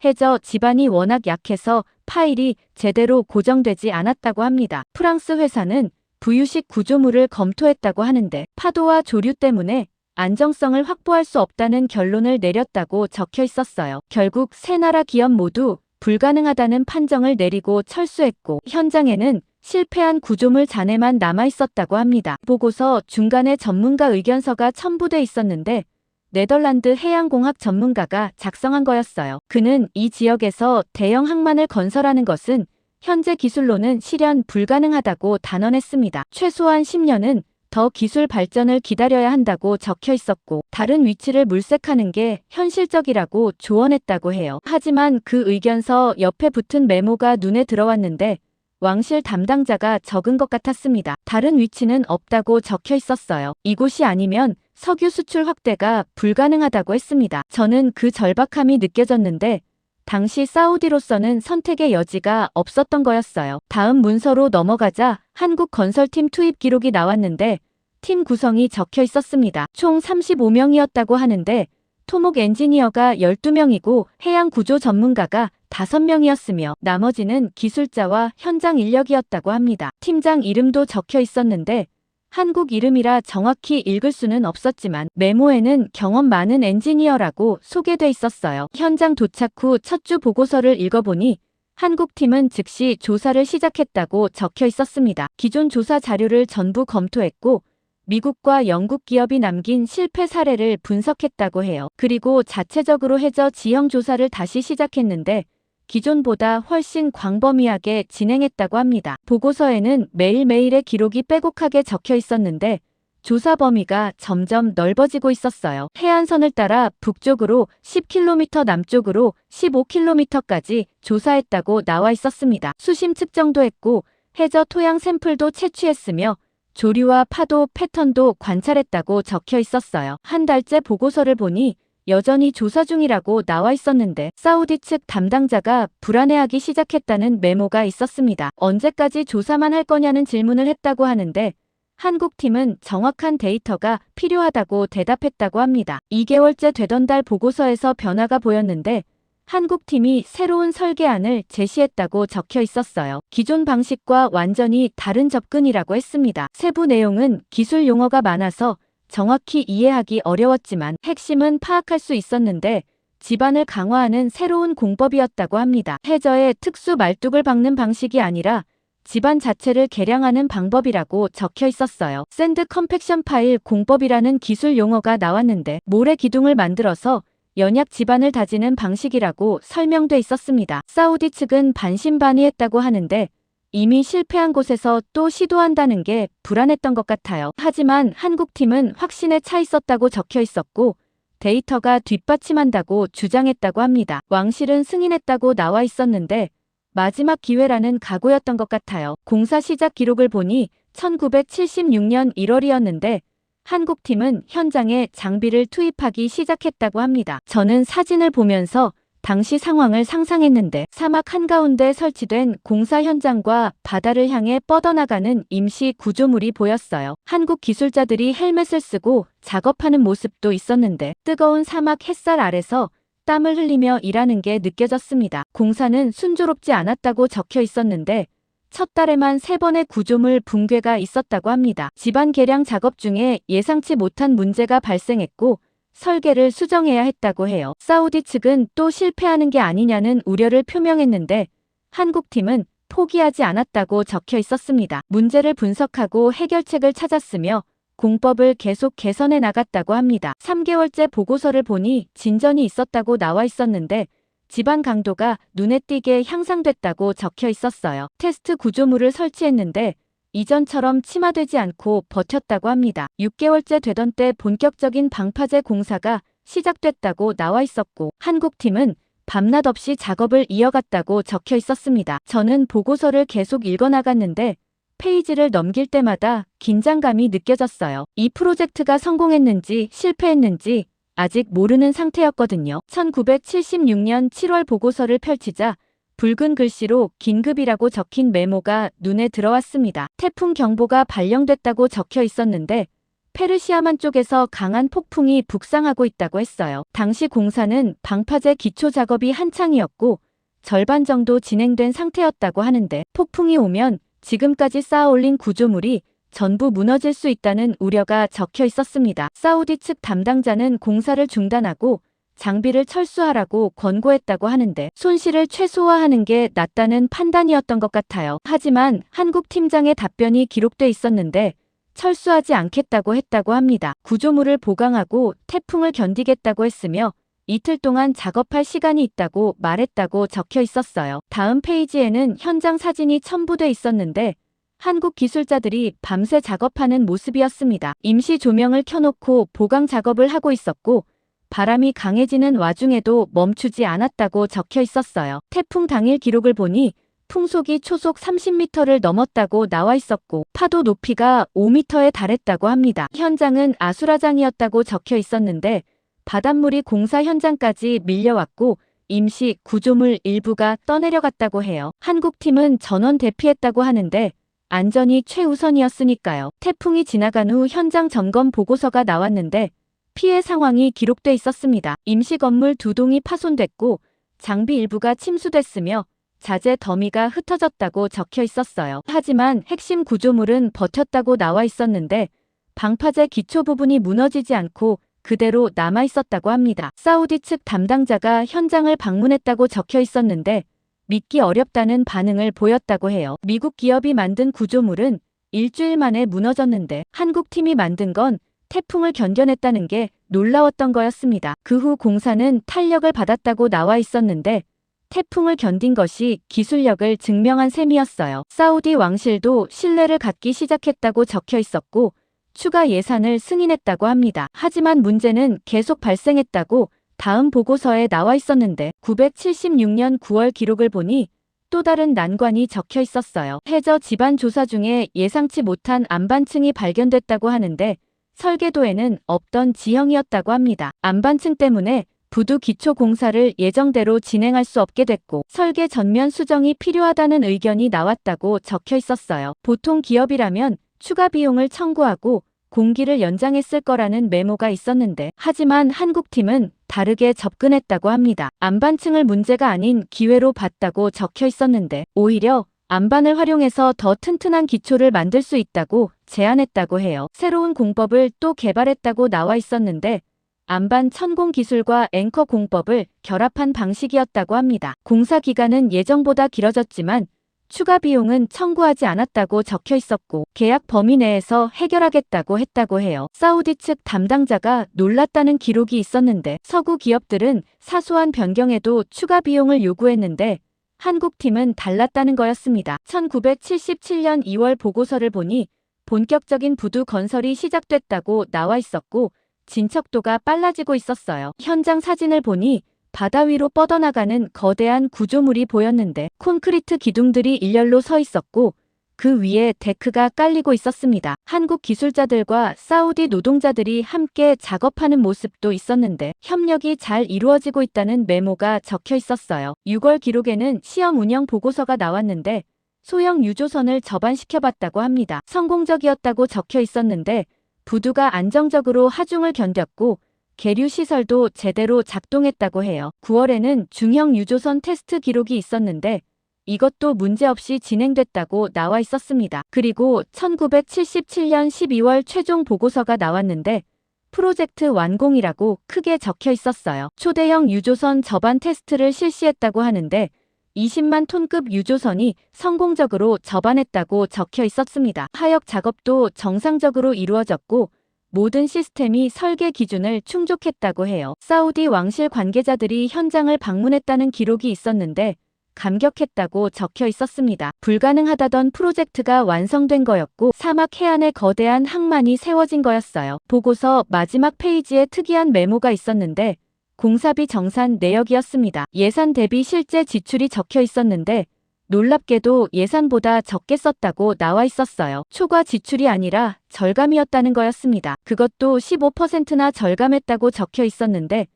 Speaker 1: 해저 지반이 워낙 약해서 파일이 제대로 고정되지 않았다고 합니다. 프랑스 회사는 부유식 구조물을 검토했다고 하는데 파도와 조류 때문에 안정성을 확보할 수 없다는 결론을 내렸다고 적혀 있었어요. 결국 세 나라 기업 모두 불가능하다는 판정을 내리고 철수했고 현장에는 실패한 구조물 잔해만 남아 있었다고 합니다. 보고서 중간에 전문가 의견서가 첨부돼 있었는데 네덜란드 해양공학 전문가가 작성한 거였어요. 그는 이 지역에서 대형 항만을 건설하는 것은 현재 기술로는 실현 불가능하다고 단언했습니다. 최소한 10년은 더 기술 발전을 기다려야 한다고 적혀 있었고 다른 위치를 물색하는 게 현실적이라고 조언했다고 해요. 하지만 그 의견서 옆에 붙은 메모가 눈에 들어왔는데 왕실 담당자가 적은 것 같았습니다. 다른 위치는 없다고 적혀 있었어요. 이곳이 아니면 석유 수출 확대가 불가능하다고 했습니다. 저는 그 절박함이 느껴졌는데 당시 사우디로서는 선택의 여지가 없었던 거였어요. 다음 문서로 넘어가자 한국 건설팀 투입 기록이 나왔는데 팀 구성이 적혀 있었습니다. 총 35명이었다고 하는데 토목 엔지니어가 12명이고 해양 구조 전문가가 5명이었으며 나머지는 기술자와 현장 인력이었다고 합니다. 팀장 이름도 적혀 있었는데 한국 이름이라 정확히 읽을 수는 없었지만 메모에는 경험 많은 엔지니어라고 소개돼 있었어요. 현장 도착 후 첫 주 보고서를 읽어보니 한국팀은 즉시 조사를 시작했다고 적혀 있었습니다. 기존 조사 자료를 전부 검토했고 미국과 영국 기업이 남긴 실패 사례를 분석했다고 해요. 그리고 자체적으로 해저 지형 조사를 다시 시작했는데 기존보다 훨씬 광범위하게 진행했다고 합니다. 보고서에는 매일매일의 기록이 빼곡하게 적혀 있었는데 조사 범위가 점점 넓어지고 있었어요. 해안선을 따라 북쪽으로 10km 남쪽으로 15km까지 조사했다고 나와 있었습니다. 수심 측정도 했고 해저 토양 샘플도 채취했으며 조류와 파도 패턴도 관찰했다고 적혀 있었어요. 한 달째 보고서를 보니 여전히 조사 중이라고 나와 있었는데 사우디 측 담당자가 불안해하기 시작했다는 메모가 있었습니다. 언제까지 조사만 할 거냐는 질문을 했다고 하는데 한국팀은 정확한 데이터가 필요하다고 대답했다고 합니다. 2개월째 되던 달 보고서에서 변화가 보였는데 한국팀이 새로운 설계안을 제시했다고 적혀 있었어요. 기존 방식과 완전히 다른 접근이라고 했습니다. 세부 내용은 기술 용어가 많아서 정확히 이해하기 어려웠지만 핵심은 파악할 수 있었는데 지반을 강화하는 새로운 공법이었다고 합니다. 해저에 특수 말뚝을 박는 방식이 아니라 지반 자체를 개량하는 방법이라고 적혀 있었어요. 샌드 컴팩션 파일 공법이라는 기술 용어가 나왔는데 모래 기둥을 만들어서 연약 지반을 다지는 방식이라고 설명돼 있었습니다. 사우디 측은 반신반의했다고 하는데 이미 실패한 곳에서 또 시도한다는 게 불안했던 것 같아요. 하지만 한국팀은 확신에 차 있었다고 적혀 있었고 데이터가 뒷받침한다고 주장했다고 합니다. 왕실은 승인했다고 나와 있었는데 마지막 기회라는 각오였던 것 같아요. 공사 시작 기록을 보니 1976년 1월이었는데 한국팀은 현장에 장비를 투입하기 시작했다고 합니다. 저는 사진을 보면서 당시 상황을 상상했는데 사막 한가운데 설치된 공사 현장과 바다를 향해 뻗어나가는 임시 구조물이 보였어요. 한국 기술자들이 헬멧을 쓰고 작업하는 모습도 있었는데 뜨거운 사막 햇살 아래서 땀을 흘리며 일하는 게 느껴졌습니다. 공사는 순조롭지 않았다고 적혀 있었는데 첫 달에만 3번의 구조물 붕괴가 있었다고 합니다. 집안 개량 작업 중에 예상치 못한 문제가 발생했고 설계를 수정해야 했다고 해요. 사우디 측은 또 실패하는 게 아니냐는 우려를 표명했는데 한국팀은 포기하지 않았다고 적혀 있었습니다. 문제를 분석하고 해결책을 찾았으며 공법을 계속 개선해 나갔다고 합니다. 3개월째 보고서를 보니 진전이 있었다고 나와 있었는데 집안 강도가 눈에 띄게 향상됐다고 적혀 있었어요. 테스트 구조물을 설치했는데 이전처럼 침하되지 않고 버텼다고 합니다. 6개월째 되던 때 본격적인 방파제 공사가 시작됐다고 나와 있었고 한국팀은 밤낮 없이 작업을 이어갔다고 적혀 있었습니다. 저는 보고서를 계속 읽어나갔는데 페이지를 넘길 때마다 긴장감이 느껴졌어요. 이 프로젝트가 성공했는지 실패했는지 아직 모르는 상태였거든요. 1976년 7월 보고서를 펼치자 붉은 글씨로 긴급이라고 적힌 메모가 눈에 들어왔습니다. 태풍 경보가 발령됐다고 적혀 있었는데 페르시아만 쪽에서 강한 폭풍이 북상하고 있다고 했어요. 당시 공사는 방파제 기초 작업이 한창이었고 절반 정도 진행된 상태였다고 하는데 폭풍이 오면 지금까지 쌓아올린 구조물이 전부 무너질 수 있다는 우려가 적혀 있었습니다. 사우디 측 담당자는 공사를 중단하고 장비를 철수하라고 권고했다고 하는데 손실을 최소화하는 게 낫다는 판단이었던 것 같아요. 하지만 한국 팀장의 답변이 기록돼 있었는데 철수하지 않겠다고 했다고 합니다. 구조물을 보강하고 태풍을 견디겠다고 했으며 이틀 동안 작업할 시간이 있다고 말했다고 적혀 있었어요. 다음 페이지에는 현장 사진이 첨부돼 있었는데 한국 기술자들이 밤새 작업하는 모습이었습니다. 임시 조명을 켜놓고 보강 작업을 하고 있었고 바람이 강해지는 와중에도 멈추지 않았다고 적혀 있었어요. 태풍 당일 기록을 보니 풍속이 초속 30m를 넘었다고 나와 있었고 파도 높이가 5m에 달했다고 합니다. 현장은 아수라장이었다고 적혀 있었는데 바닷물이 공사 현장까지 밀려왔고 임시 구조물 일부가 떠내려갔다고 해요. 한국팀은 전원 대피했다고 하는데 안전이 최우선이었으니까요. 태풍이 지나간 후 현장 점검 보고서가 나왔는데 피해 상황이 기록돼 있었습니다. 임시 건물 2동이 파손됐고 장비 일부가 침수됐으며 자재 더미가 흩어졌다고 적혀 있었어요. 하지만 핵심 구조물은 버텼다고 나와 있었는데 방파제 기초 부분이 무너지지 않고 그대로 남아 있었다고 합니다. 사우디 측 담당자가 현장을 방문했다고 적혀 있었는데 믿기 어렵다는 반응을 보였다고 해요. 미국 기업이 만든 구조물은 일주일 만에 무너졌는데 한국 팀이 만든 건 태풍을 견뎌냈다는 게 놀라웠던 거였습니다. 그 후 공사는 탄력을 받았다고 나와 있었는데 태풍을 견딘 것이 기술력을 증명한 셈이었어요. 사우디 왕실도 신뢰를 갖기 시작했다고 적혀 있었고 추가 예산을 승인했다고 합니다. 하지만 문제는 계속 발생했다고 다음 보고서에 나와 있었는데 976년 9월 기록을 보니 또 다른 난관이 적혀 있었어요. 해저 집안 조사 중에 예상치 못한 안반층이 발견됐다고 하는데 설계도에는 없던 지형이었다고 합니다. 안반층 때문에 부두 기초 공사를 예정대로 진행할 수 없게 됐고 설계 전면 수정이 필요하다는 의견이 나왔다고 적혀 있었어요. 보통 기업이라면 추가 비용을 청구하고 공기를 연장했을 거라는 메모가 있었는데 하지만 한국팀은 다르게 접근했다고 합니다. 안반층을 문제가 아닌 기회로 봤다고 적혀 있었는데 오히려 안반을 활용해서 더 튼튼한 기초를 만들 수 있다고 제안했다고 해요. 새로운 공법을 또 개발했다고 나와 있었는데 안반 천공 기술과 앵커 공법을 결합한 방식이었다고 합니다. 공사 기간은 예정보다 길어졌지만 추가 비용은 청구하지 않았다고 적혀 있었고 계약 범위 내에서 해결하겠다고 했다고 해요. 사우디 측 담당자가 놀랐다는 기록이 있었는데 서구 기업들은 사소한 변경에도 추가 비용을 요구했는데 한국팀은 달랐다는 거였습니다. 1977년 2월 보고서를 보니 본격적인 부두 건설이 시작됐다고 나와 있었고 진척도가 빨라지고 있었어요. 현장 사진을 보니 바다 위로 뻗어나가는 거대한 구조물이 보였는데 콘크리트 기둥들이 일렬로 서 있었고 그 위에 데크가 깔리고 있었습니다. 한국 기술자들과 사우디 노동자들이 함께 작업하는 모습도 있었는데 협력이 잘 이루어지고 있다는 메모가 적혀 있었어요. 6월 기록에는 시험 운영 보고서가 나왔는데 소형 유조선을 접안시켜봤다고 합니다. 성공적이었다고 적혀 있었는데 부두가 안정적으로 하중을 견뎠고 계류 시설도 제대로 작동했다고 해요. 9월에는 중형 유조선 테스트 기록이 있었는데 이것도 문제없이 진행됐다고 나와 있었습니다. 그리고 1977년 12월 최종 보고서가 나왔는데 프로젝트 완공이라고 크게 적혀 있었어요. 초대형 유조선 접안 테스트를 실시했다고 하는데 20만 톤급 유조선이 성공적으로 접안했다고 적혀 있었습니다. 하역 작업도 정상적으로 이루어졌고 모든 시스템이 설계 기준을 충족했다고 해요. 사우디 왕실 관계자들이 현장을 방문했다는 기록이 있었는데 감격했다고 적혀 있었습니다. 불가능하다던 프로젝트가 완성된 거였고 사막 해안에 거대한 항만이 세워진 거였어요. 보고서 마지막 페이지에 특이한 메모가 있었는데 공사비 정산 내역이었습니다. 예산 대비 실제 지출이 적혀 있었는데 놀랍게도 예산보다 적게 썼다고 나와 있었어요. 초과 지출이 아니라 절감이었다는 거였습니다. 그것도 15%나 절감했다고 적혀 있었는데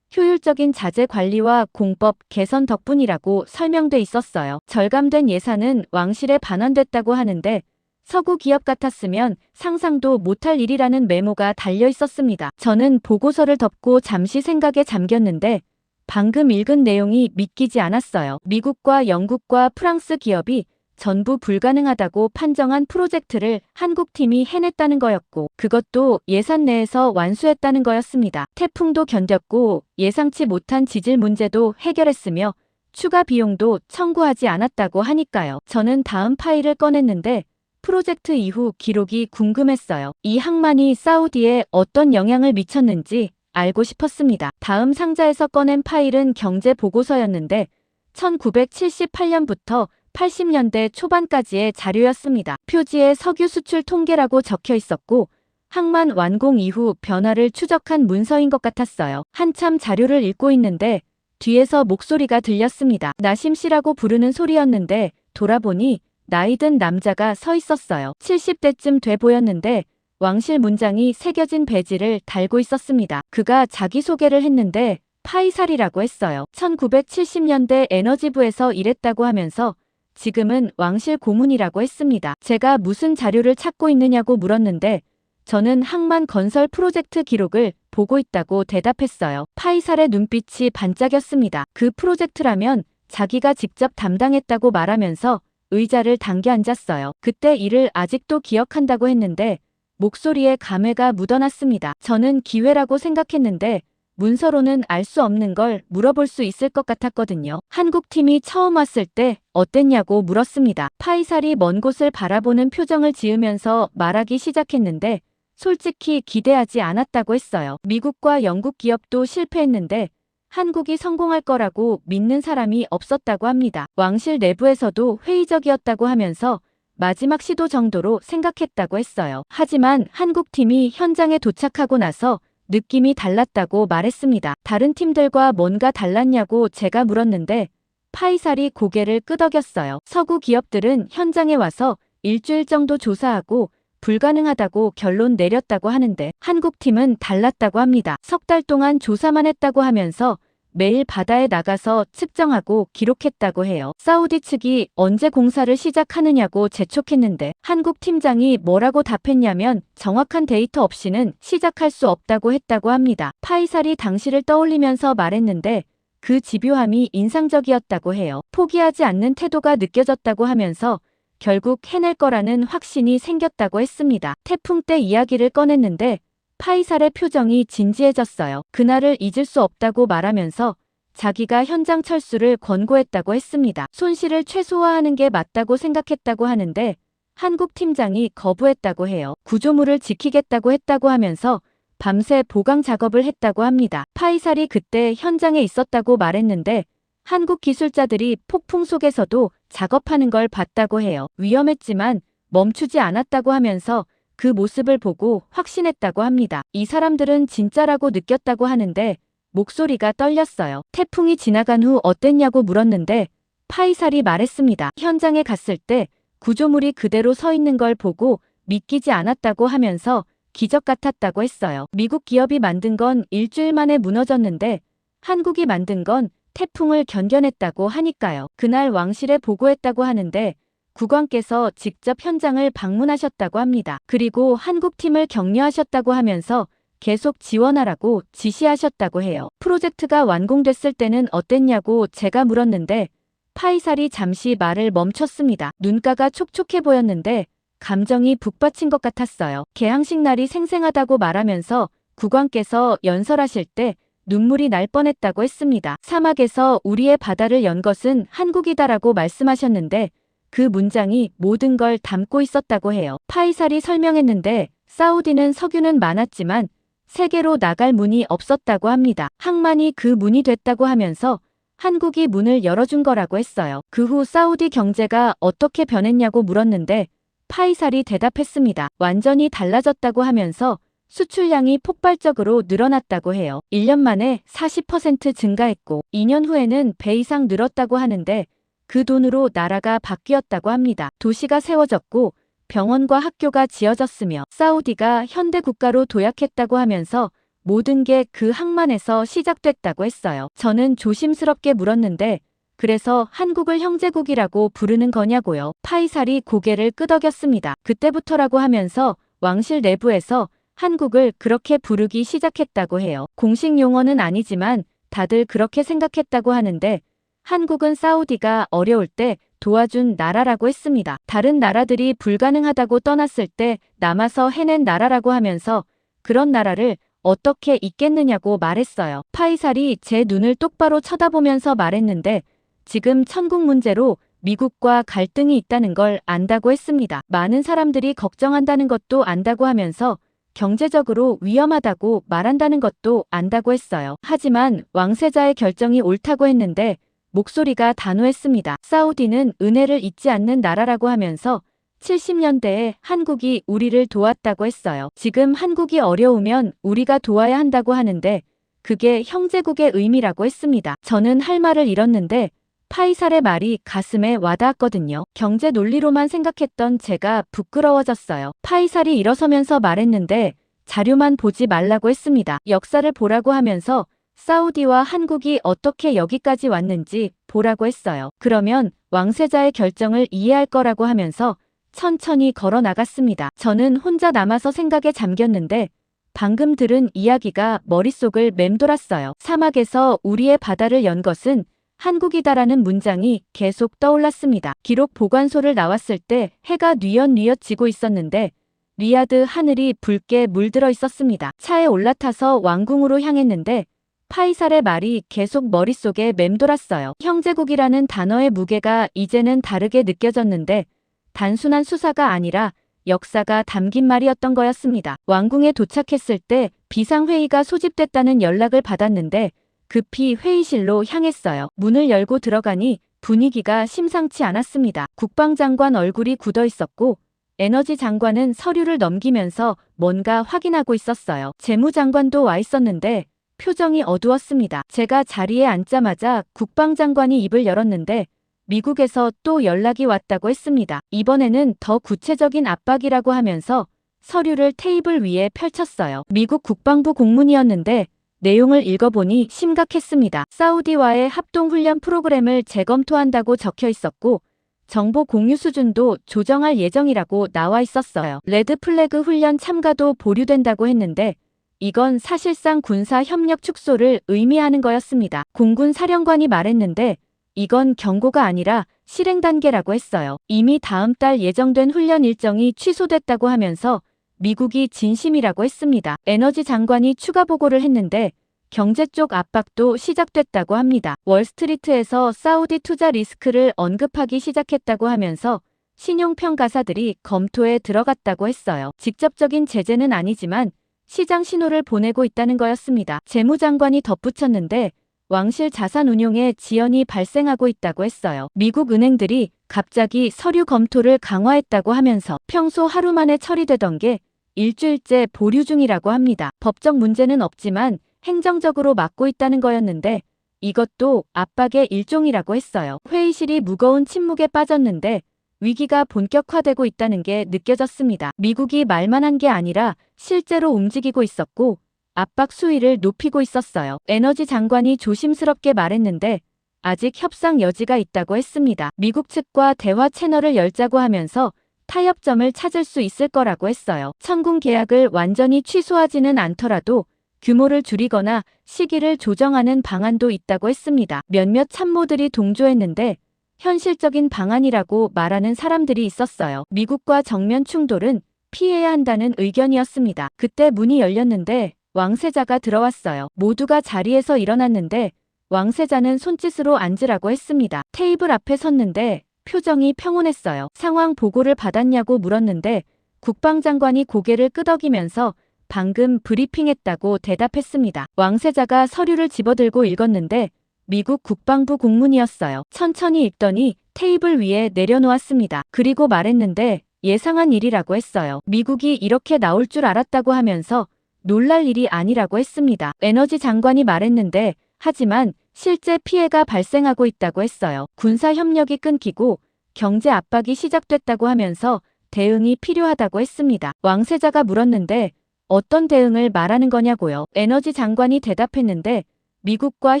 Speaker 1: 효율적인 자재 관리와 공법 개선 덕분이라고 설명돼 있었어요. 절감된 예산은 왕실에 반환됐다고 하는데 서구 기업 같았으면 상상도 못할 일이라는 메모가 달려 있었습니다. 저는 보고서를 덮고 잠시 생각에 잠겼는데 방금 읽은 내용이 믿기지 않았어요. 미국과 영국과 프랑스 기업이 전부 불가능하다고 판정한 프로젝트를 한국팀이 해냈다는 거였고 그것도 예산 내에서 완수했다는 거였습니다. 태풍도 견뎠고 예상치 못한 지질 문제도 해결했으며 추가 비용도 청구하지 않았다고 하니까요. 저는 다음 파일을 꺼냈는데 프로젝트 이후 기록이 궁금했어요. 이 항만이 사우디에 어떤 영향을 미쳤는지 알고 싶었습니다. 다음 상자에서 꺼낸 파일은 경제 보고서였는데 1978년부터 80년대 초반까지의 자료였습니다. 표지에 석유 수출 통계라고 적혀 있었고 항만 완공 이후 변화를 추적한 문서인 것 같았어요. 한참 자료를 읽고 있는데 뒤에서 목소리가 들렸습니다. 나심 씨라고 부르는 소리였는데 돌아보니 나이든 남자가 서 있었어요. 70대쯤 돼 보였는데 왕실 문장이 새겨진 배지를 달고 있었습니다. 그가 자기소개를 했는데 파이살이라고 했어요. 1970년대 에너지부에서 일했다고 하면서 지금은 왕실 고문이라고 했습니다. 제가 무슨 자료를 찾고 있느냐고 물었는데 저는 항만 건설 프로젝트 기록을 보고 있다고 대답했어요. 파이살의 눈빛이 반짝였습니다. 그 프로젝트라면 자기가 직접 담당했다고 말하면서 의자를 당겨 앉았어요. 그때 일을 아직도 기억한다고 했는데 목소리에 감회가 묻어났습니다. 저는 기회라고 생각했는데 문서로는 알 수 없는 걸 물어볼 수 있을 것 같았거든요. 한국팀이 처음 왔을 때 어땠냐고 물었습니다. 파이살이 먼 곳을 바라보는 표정을 지으면서 말하기 시작했는데 솔직히 기대하지 않았다고 했어요. 미국과 영국 기업도 실패했는데 한국이 성공할 거라고 믿는 사람이 없었다고 합니다. 왕실 내부에서도 회의적이었다고 하면서 마지막 시도 정도로 생각했다고 했어요. 하지만 한국팀이 현장에 도착하고 나서 느낌이 달랐다고 말했습니다. 다른 팀들과 뭔가 달랐냐고 제가 물었는데 파이살이 고개를 끄덕였어요. 서구 기업들은 현장에 와서 일주일 정도 조사하고 불가능하다고 결론 내렸다고 하는데 한국팀은 달랐다고 합니다. 석 달 동안 조사만 했다고 하면서 매일 바다에 나가서 측정하고 기록했다고 해요. 사우디 측이 언제 공사를 시작하느냐고 재촉했는데 한국 팀장이 뭐라고 답했냐면 정확한 데이터 없이는 시작할 수 없다고 했다고 합니다. 파이살이 당시를 떠올리면서 말했는데 그 집요함이 인상적이었다고 해요. 포기하지 않는 태도가 느껴졌다고 하면서 결국 해낼 거라는 확신이 생겼다고 했습니다. 태풍 때 이야기를 꺼냈는데 파이살의 표정이 진지해졌어요. 그날을 잊을 수 없다고 말하면서 자기가 현장 철수를 권고했다고 했습니다. 손실을 최소화하는 게 맞다고 생각했다고 하는데 한국 팀장이 거부했다고 해요. 구조물을 지키겠다고 했다고 하면서 밤새 보강 작업을 했다고 합니다. 파이살이 그때 현장에 있었다고 말했는데 한국 기술자들이 폭풍 속에서도 작업하는 걸 봤다고 해요. 위험했지만 멈추지 않았다고 하면서 그 모습을 보고 확신했다고 합니다. 이 사람들은 진짜라고 느꼈다고 하는데 목소리가 떨렸어요. 태풍이 지나간 후 어땠냐고 물었는데 파이살이 말했습니다. 현장에 갔을 때 구조물이 그대로 서 있는 걸 보고 믿기지 않았다고 하면서 기적 같았다고 했어요. 미국 기업이 만든 건 일주일 만에 무너졌는데 한국이 만든 건 태풍을 견뎌냈다고 하니까요. 그날 왕실에 보고했다고 하는데 국왕께서 직접 현장을 방문하셨다고 합니다. 그리고 한국팀을 격려하셨다고 하면서 계속 지원하라고 지시하셨다고 해요. 프로젝트가 완공됐을 때는 어땠냐고 제가 물었는데 파이살이 잠시 말을 멈췄습니다. 눈가가 촉촉해 보였는데 감정이 북받친 것 같았어요. 개항식 날이 생생하다고 말하면서 국왕께서 연설하실 때 눈물이 날 뻔했다고 했습니다. 사막에서 우리의 바다를 연 것은 한국이다라고 말씀하셨는데 그 문장이 모든 걸 담고 있었다고 해요. 파이살이 설명했는데 사우디는 석유는 많았지만 세계로 나갈 문이 없었다고 합니다. 항만이 그 문이 됐다고 하면서 한국이 문을 열어준 거라고 했어요. 그 후 사우디 경제가 어떻게 변했냐고 물었는데 파이살이 대답했습니다. 완전히 달라졌다고 하면서 수출량이 폭발적으로 늘어났다고 해요. 1년 만에 40% 증가했고 2년 후에는 배 이상 늘었다고 하는데 그 돈으로 나라가 바뀌었다고 합니다. 도시가 세워졌고 병원과 학교가 지어졌으며 사우디가 현대 국가로 도약했다고 하면서 모든 게 그 항만에서 시작됐다고 했어요. 저는 조심스럽게 물었는데 그래서 한국을 형제국이라고 부르는 거냐고요. 파이살이 고개를 끄덕였습니다. 그때부터라고 하면서 왕실 내부에서 한국을 그렇게 부르기 시작했다고 해요. 공식 용어는 아니지만 다들 그렇게 생각했다고 하는데 한국은 사우디가 어려울 때 도와준 나라라고 했습니다. 다른 나라들이 불가능하다고 떠났을 때 남아서 해낸 나라라고 하면서 그런 나라를 어떻게 잊겠느냐고 말했어요. 파이살이 제 눈을 똑바로 쳐다보면서 말했는데 지금 천국 문제로 미국과 갈등이 있다는 걸 안다고 했습니다. 많은 사람들이 걱정한다는 것도 안다고 하면서 경제적으로 위험하다고 말한다는 것도 안다고 했어요. 하지만 왕세자의 결정이 옳다고 했는데 목소리가 단호했습니다. 사우디는 은혜를 잊지 않는 나라라고 하면서 70년대에 한국이 우리를 도왔다고 했어요. 지금 한국이 어려우면 우리가 도와야 한다고 하는데 그게 형제국의 의미라고 했습니다. 저는 할 말을 잃었는데 파이살의 말이 가슴에 와닿았거든요. 경제 논리로만 생각했던 제가 부끄러워졌어요. 파이살이 일어서면서 말했는데 자료만 보지 말라고 했습니다. 역사를 보라고 하면서 사우디와 한국이 어떻게 여기까지 왔는지 보라고 했어요. 그러면 왕세자의 결정을 이해할 거라고 하면서 천천히 걸어 나갔습니다. 저는 혼자 남아서 생각에 잠겼는데 방금 들은 이야기가 머릿속을 맴돌았어요. 사막에서 우리의 바다를 연 것은 한국이다라는 문장이 계속 떠올랐습니다. 기록 보관소를 나왔을 때 해가 뉘엿뉘엿 지고 있었는데 리야드 하늘이 붉게 물들어 있었습니다. 차에 올라타서 왕궁으로 향했는데 파이살의 말이 계속 머릿속에 맴돌았어요. 형제국이라는 단어의 무게가 이제는 다르게 느껴졌는데 단순한 수사가 아니라 역사가 담긴 말이었던 거였습니다. 왕궁에 도착했을 때 비상회의가 소집됐다는 연락을 받았는데 급히 회의실로 향했어요. 문을 열고 들어가니 분위기가 심상치 않았습니다. 국방장관 얼굴이 굳어 있었고 에너지 장관은 서류를 넘기면서 뭔가 확인하고 있었어요. 재무장관도 와 있었는데 표정이 어두웠습니다. 제가 자리에 앉자마자 국방장관이 입을 열었는데 미국에서 또 연락이 왔다고 했습니다. 이번에는 더 구체적인 압박이라고 하면서 서류를 테이블 위에 펼쳤어요. 미국 국방부 공문이었는데 내용을 읽어보니 심각했습니다. 사우디와의 합동훈련 프로그램을 재검토한다고 적혀 있었고 정보 공유 수준도 조정할 예정이라고 나와 있었어요. 레드 플래그 훈련 참가도 보류된다고 했는데 이건 사실상 군사 협력 축소를 의미하는 거였습니다. 공군 사령관이 말했는데 이건 경고가 아니라 실행 단계라고 했어요. 이미 다음 달 예정된 훈련 일정이 취소됐다고 하면서 미국이 진심이라고 했습니다. 에너지 장관이 추가 보고를 했는데 경제 쪽 압박도 시작됐다고 합니다. 월스트리트에서 사우디 투자 리스크를 언급하기 시작했다고 하면서 신용평가사들이 검토에 들어갔다고 했어요. 직접적인 제재는 아니지만 시장 신호를 보내고 있다는 거였습니다. 재무장관이 덧붙였는데 왕실 자산 운용에 지연이 발생하고 있다고 했어요. 미국 은행들이 갑자기 서류 검토를 강화했다고 하면서 평소 하루 만에 처리되던 게 일주일째 보류 중이라고 합니다. 법적 문제는 없지만 행정적으로 막고 있다는 거였는데 이것도 압박의 일종이라고 했어요. 회의실이 무거운 침묵에 빠졌는데 위기가 본격화되고 있다는 게 느껴졌습니다. 미국이 말만 한 게 아니라 실제로 움직이고 있었고 압박 수위를 높이고 있었어요. 에너지 장관이 조심스럽게 말했는데 아직 협상 여지가 있다고 했습니다. 미국 측과 대화 채널을 열자고 하면서 타협점을 찾을 수 있을 거라고 했어요. 천궁 계약을 완전히 취소하지는 않더라도 규모를 줄이거나 시기를 조정하는 방안도 있다고 했습니다. 몇몇 참모들이 동조했는데 현실적인 방안이라고 말하는 사람들이 있었어요. 미국과 정면 충돌은 피해야 한다는 의견이었습니다. 그때 문이 열렸는데 왕세자가 들어왔어요. 모두가 자리에서 일어났는데 왕세자는 손짓으로 앉으라고 했습니다. 테이블 앞에 섰는데 표정이 평온했어요. 상황 보고를 받았냐고 물었는데 국방장관이 고개를 끄덕이면서 방금 브리핑했다고 대답했습니다. 왕세자가 서류를 집어들고 읽었는데 미국 국방부 공문이었어요. 천천히 읽더니 테이블 위에 내려놓았습니다. 그리고 말했는데 예상한 일이라고 했어요. 미국이 이렇게 나올 줄 알았다고 하면서 놀랄 일이 아니라고 했습니다. 에너지 장관이 말했는데 하지만 실제 피해가 발생하고 있다고 했어요. 군사 협력이 끊기고 경제 압박이 시작됐다고 하면서 대응이 필요하다고 했습니다. 왕세자가 물었는데 어떤 대응을 말하는 거냐고요. 에너지 장관이 대답했는데 미국과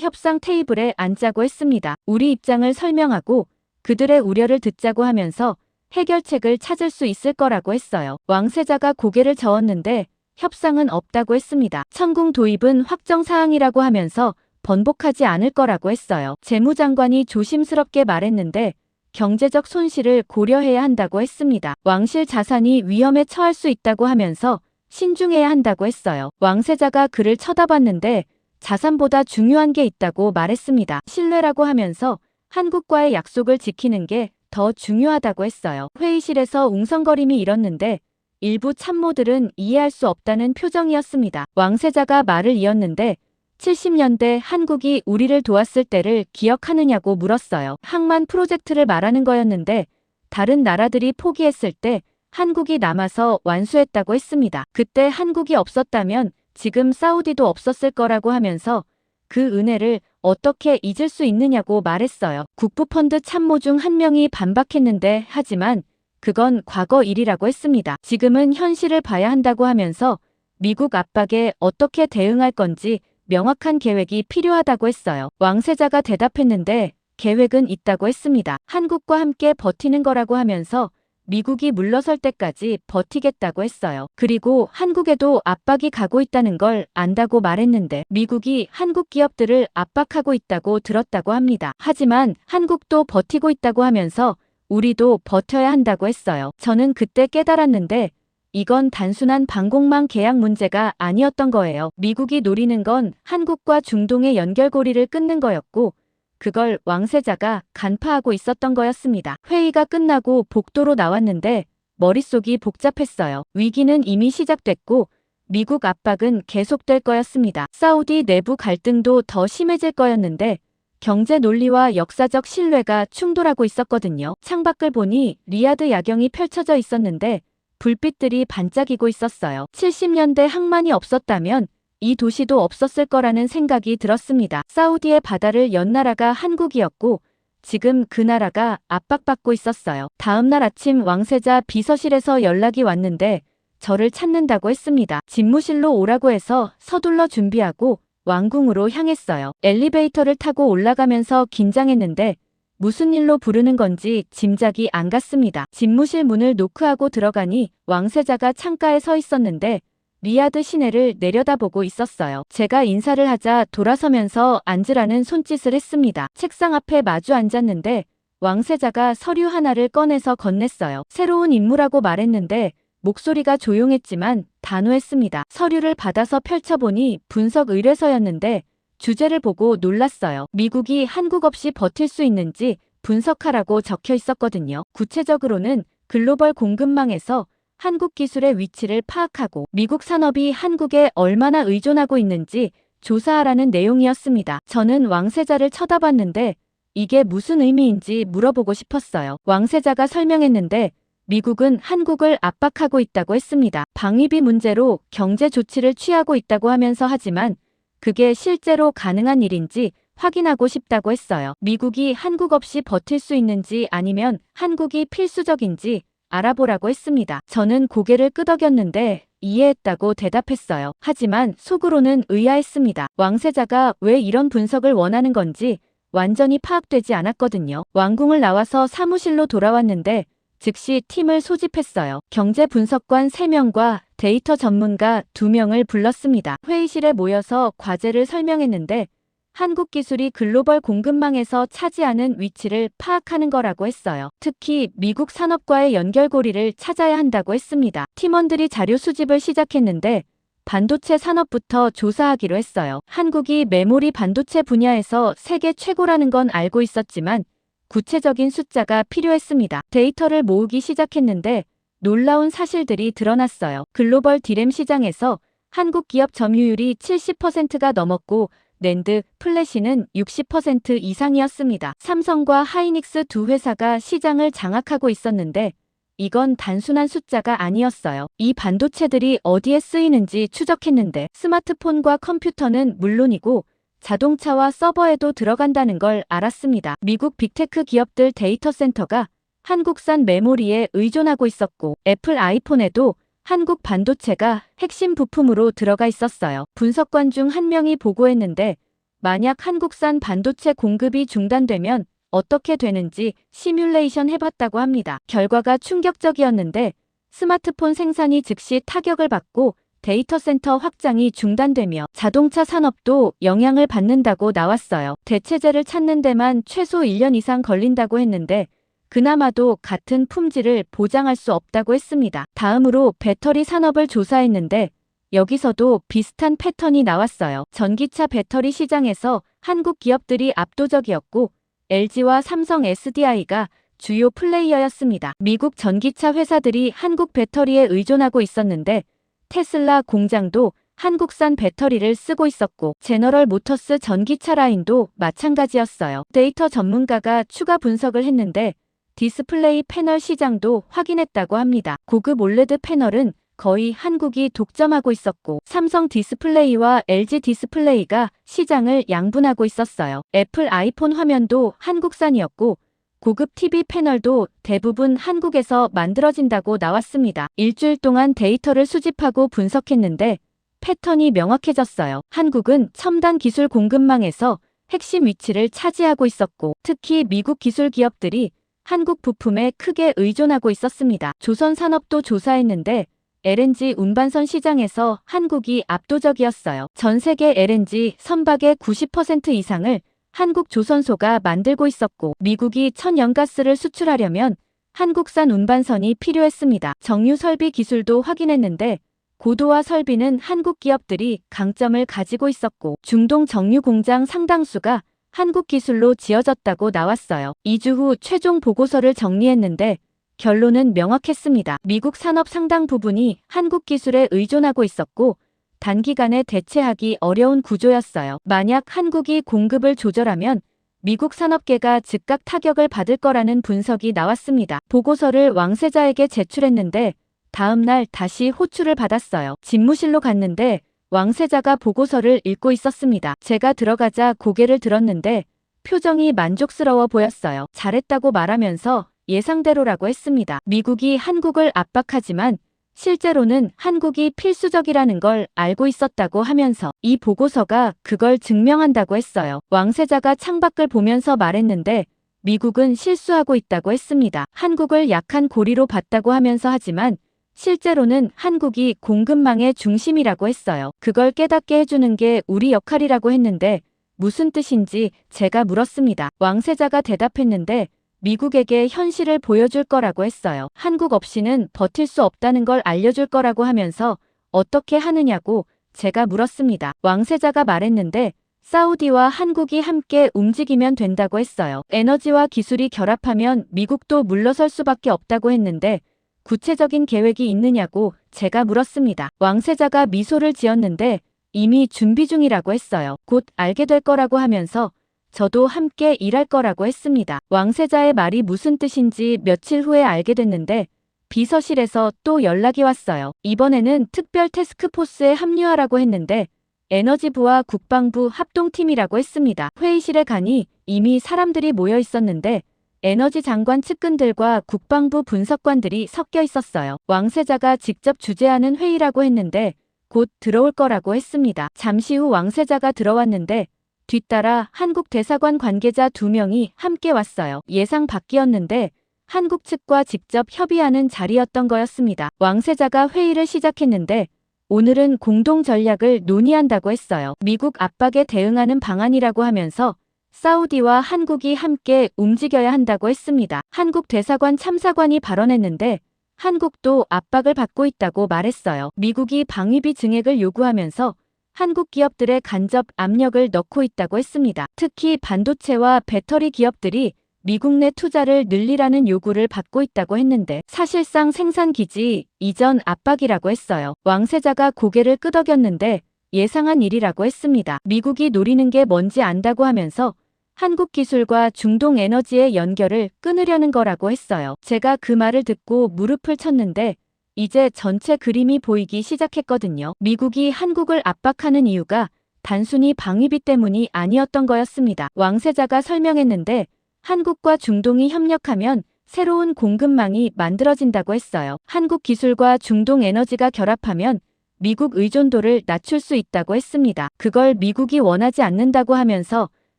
Speaker 1: 협상 테이블에 앉자고 했습니다. 우리 입장을 설명하고 그들의 우려를 듣자고 하면서 해결책을 찾을 수 있을 거라고 했어요. 왕세자가 고개를 저었는데 협상은 없다고 했습니다. 천궁 도입은 확정사항이라고 하면서 번복하지 않을 거라고 했어요. 재무장관이 조심스럽게 말했는데 경제적 손실을 고려해야 한다고 했습니다. 왕실 자산이 위험에 처할 수 있다고 하면서 신중해야 한다고 했어요. 왕세자가 그를 쳐다봤는데 자산보다 중요한 게 있다고 말했습니다. 신뢰라고 하면서 한국과의 약속을 지키는 게 더 중요하다고 했어요. 회의실에서 웅성거림이 일었는데 일부 참모들은 이해할 수 없다는 표정이었습니다. 왕세자가 말을 이었는데 70년대 한국이 우리를 도왔을 때를 기억하느냐고 물었어요. 항만 프로젝트를 말하는 거였는데 다른 나라들이 포기했을 때 한국이 남아서 완수했다고 했습니다. 그때 한국이 없었다면 지금 사우디도 없었을 거라고 하면서 그 은혜를 어떻게 잊을 수 있느냐고 말했어요. 국부펀드 참모 중 한 명이 반박했는데 하지만 그건 과거 일이라고 했습니다. 지금은 현실을 봐야 한다고 하면서 미국 압박에 어떻게 대응할 건지 명확한 계획이 필요하다고 했어요. 왕세자가 대답했는데 계획은 있다고 했습니다. 한국과 함께 버티는 거라고 하면서 미국이 물러설 때까지 버티겠다고 했어요. 그리고 한국에도 압박이 가고 있다는 걸 안다고 말했는데 미국이 한국 기업들을 압박하고 있다고 들었다고 합니다. 하지만 한국도 버티고 있다고 하면서 우리도 버텨야 한다고 했어요. 저는 그때 깨달았는데 이건 단순한 방공망 계약 문제가 아니었던 거예요. 미국이 노리는 건 한국과 중동의 연결고리를 끊는 거였고 그걸 왕세자가 간파하고 있었던 거였습니다. 회의가 끝나고 복도로 나왔는데 머릿속이 복잡했어요. 위기는 이미 시작됐고 미국 압박은 계속될 거였습니다. 사우디 내부 갈등도 더 심해질 거였는데 경제 논리와 역사적 신뢰가 충돌하고 있었거든요. 창밖을 보니 리야드 야경이 펼쳐져 있었는데 불빛들이 반짝이고 있었어요. 70년대 항만이 없었다면 이 도시도 없었을 거라는 생각이 들었습니다. 사우디의 바다를 연 나라가 한국이었고 지금 그 나라가 압박받고 있었어요. 다음 날 아침 왕세자 비서실에서 연락이 왔는데 저를 찾는다고 했습니다. 집무실로 오라고 해서 서둘러 준비하고 왕궁으로 향했어요. 엘리베이터를 타고 올라가면서 긴장했는데 무슨 일로 부르는 건지 짐작이 안 갔습니다. 집무실 문을 노크하고 들어가니 왕세자가 창가에 서 있었는데 리야드 시내를 내려다보고 있었어요. 제가 인사를 하자 돌아서면서 앉으라는 손짓을 했습니다. 책상 앞에 마주 앉았는데 왕세자가 서류 하나를 꺼내서 건넸어요. 새로운 임무라고 말했는데 목소리가 조용했지만 단호했습니다. 서류를 받아서 펼쳐보니 분석 의뢰서였는데 주제를 보고 놀랐어요. 미국이 한국 없이 버틸 수 있는지 분석하라고 적혀 있었거든요. 구체적으로는 글로벌 공급망에서 한국 기술의 위치를 파악하고 미국 산업이 한국에 얼마나 의존하고 있는지 조사하라는 내용이었습니다. 저는 왕세자를 쳐다봤는데 이게 무슨 의미인지 물어보고 싶었어요. 왕세자가 설명했는데 미국은 한국을 압박하고 있다고 했습니다. 방위비 문제로 경제 조치를 취하고 있다고 하면서 하지만 그게 실제로 가능한 일인지 확인하고 싶다고 했어요. 미국이 한국 없이 버틸 수 있는지 아니면 한국이 필수적인지 알아보라고 했습니다. 저는 고개를 끄덕였는데 이해했다고 대답했어요. 하지만 속으로는 의아했습니다. 왕세자가 왜 이런 분석을 원하는 건지 완전히 파악되지 않았거든요. 왕궁을 나와서 사무실로 돌아왔는데 즉시 팀을 소집했어요. 경제 분석관 3명과 데이터 전문가 2명을 불렀습니다. 회의실에 모여서 과제를 설명했는데 한국 기술이 글로벌 공급망에서 차지하는 위치를 파악하는 거라고 했어요. 특히 미국 산업과의 연결고리를 찾아야 한다고 했습니다. 팀원들이 자료 수집을 시작했는데 반도체 산업부터 조사하기로 했어요. 한국이 메모리 반도체 분야에서 세계 최고라는 건 알고 있었지만 구체적인 숫자가 필요했습니다. 데이터를 모으기 시작했는데 놀라운 사실들이 드러났어요. 글로벌 디램 시장에서 한국 기업 점유율이 70%가 넘었고 낸드, 플래시는 60% 이상이었습니다. 삼성과 하이닉스 두 회사가 시장을 장악하고 있었는데 이건 단순한 숫자가 아니었어요. 이 반도체들이 어디에 쓰이는지 추적했는데 스마트폰과 컴퓨터는 물론이고 자동차와 서버에도 들어간다는 걸 알았습니다. 미국 빅테크 기업들 데이터 센터가 한국산 메모리에 의존하고 있었고 애플 아이폰에도 한국 반도체가 핵심 부품으로 들어가 있었어요. 분석관 중 한 명이 보고했는데 만약 한국산 반도체 공급이 중단되면 어떻게 되는지 시뮬레이션 해봤다고 합니다. 결과가 충격적이었는데 스마트폰 생산이 즉시 타격을 받고 데이터 센터 확장이 중단되며 자동차 산업도 영향을 받는다고 나왔어요. 대체제를 찾는 데만 최소 1년 이상 걸린다고 했는데 그나마도 같은 품질을 보장할 수 없다고 했습니다. 다음으로 배터리 산업을 조사했는데 여기서도 비슷한 패턴이 나왔어요. 전기차 배터리 시장에서 한국 기업들이 압도적이었고 LG와 삼성 SDI가 주요 플레이어였습니다. 미국 전기차 회사들이 한국 배터리에 의존하고 있었는데 테슬라 공장도 한국산 배터리를 쓰고 있었고 제너럴 모터스 전기차 라인도 마찬가지였어요. 데이터 전문가가 추가 분석을 했는데 디스플레이 패널 시장도 확인했다고 합니다. 고급 올레드 패널은 거의 한국이 독점하고 있었고 삼성 디스플레이와 LG 디스플레이가 시장을 양분하고 있었어요. 애플 아이폰 화면도 한국산이었고 고급 TV 패널도 대부분 한국에서 만들어진다고 나왔습니다. 일주일 동안 데이터를 수집하고 분석했는데 패턴이 명확해졌어요. 한국은 첨단 기술 공급망에서 핵심 위치를 차지하고 있었고 특히 미국 기술 기업들이 한국 부품에 크게 의존하고 있었습니다. 조선 산업도 조사했는데 LNG 운반선 시장에서 한국이 압도적이었어요. 전 세계 LNG 선박의 90% 이상을 한국 조선소가 만들고 있었고 미국이 천연가스를 수출하려면 한국산 운반선이 필요했습니다. 정유 설비 기술도 확인했는데 고도화 설비는 한국 기업들이 강점을 가지고 있었고 중동 정유 공장 상당수가 한국 기술로 지어졌다고 나왔어요. 2주 후 최종 보고서를 정리했는데 결론은 명확했습니다. 미국 산업 상당 부분이 한국 기술에 의존하고 있었고 단기간에 대체하기 어려운 구조였어요. 만약 한국이 공급을 조절하면 미국 산업계가 즉각 타격을 받을 거라는 분석이 나왔습니다. 보고서를 왕세자에게 제출했는데 다음 날 다시 호출을 받았어요. 집무실로 갔는데 왕세자가 보고서를 읽고 있었습니다. 제가 들어가자 고개를 들었는데 표정이 만족스러워 보였어요. 잘했다고 말하면서 예상대로라고 했습니다. 미국이 한국을 압박하지만 실제로는 한국이 필수적이라는 걸 알고 있었다고 하면서 이 보고서가 그걸 증명한다고 했어요. 왕세자가 창밖을 보면서 말했는데 미국은 실수하고 있다고 했습니다. 한국을 약한 고리로 봤다고 하면서 하지만 실제로는 한국이 공급망의 중심이라고 했어요. 그걸 깨닫게 해주는 게 우리 역할이라고 했는데 무슨 뜻인지 제가 물었습니다. 왕세자가 대답했는데 미국에게 현실을 보여줄 거라고 했어요. 한국 없이는 버틸 수 없다는 걸 알려줄 거라고 하면서 어떻게 하느냐고 제가 물었습니다. 왕세자가 말했는데 사우디와 한국이 함께 움직이면 된다고 했어요. 에너지와 기술이 결합하면 미국도 물러설 수밖에 없다고 했는데 구체적인 계획이 있느냐고 제가 물었습니다. 왕세자가 미소를 지었는데 이미 준비 중이라고 했어요. 곧 알게 될 거라고 하면서 저도 함께 일할 거라고 했습니다. 왕세자의 말이 무슨 뜻인지 며칠 후에 알게 됐는데 비서실에서 또 연락이 왔어요. 이번에는 특별 태스크포스에 합류하라고 했는데 에너지부와 국방부 합동팀이라고 했습니다. 회의실에 가니 이미 사람들이 모여 있었는데 에너지 장관 측근들과 국방부 분석관들이 섞여 있었어요. 왕세자가 직접 주재하는 회의라고 했는데 곧 들어올 거라고 했습니다. 잠시 후 왕세자가 들어왔는데 뒤따라 한국 대사관 관계자 2명이 함께 왔어요. 예상 밖이었는데 한국 측과 직접 협의하는 자리였던 거였습니다. 왕세자가 회의를 시작했는데 오늘은 공동 전략을 논의한다고 했어요. 미국 압박에 대응하는 방안이라고 하면서 사우디와 한국이 함께 움직여야 한다고 했습니다. 한국 대사관 참사관이 발언했는데 한국도 압박을 받고 있다고 말했어요. 미국이 방위비 증액을 요구하면서 한국 기업들의 간접 압력을 넣고 있다고 했습니다. 특히 반도체와 배터리 기업들이 미국 내 투자를 늘리라는 요구를 받고 있다고 했는데 사실상 생산기지 이전 압박이라고 했어요. 왕세자가 고개를 끄덕였는데 예상한 일이라고 했습니다. 미국이 노리는 게 뭔지 안다고 하면서 한국 기술과 중동 에너지의 연결을 끊으려는 거라고 했어요. 제가 그 말을 듣고 무릎을 쳤는데 이제 전체 그림이 보이기 시작했거든요. 미국이 한국을 압박하는 이유가 단순히 방위비 때문이 아니었던 거였습니다. 왕세자가 설명했는데 한국과 중동이 협력하면 새로운 공급망이 만들어진다고 했어요. 한국 기술과 중동 에너지가 결합하면 미국 의존도를 낮출 수 있다고 했습니다. 그걸 미국이 원하지 않는다고 하면서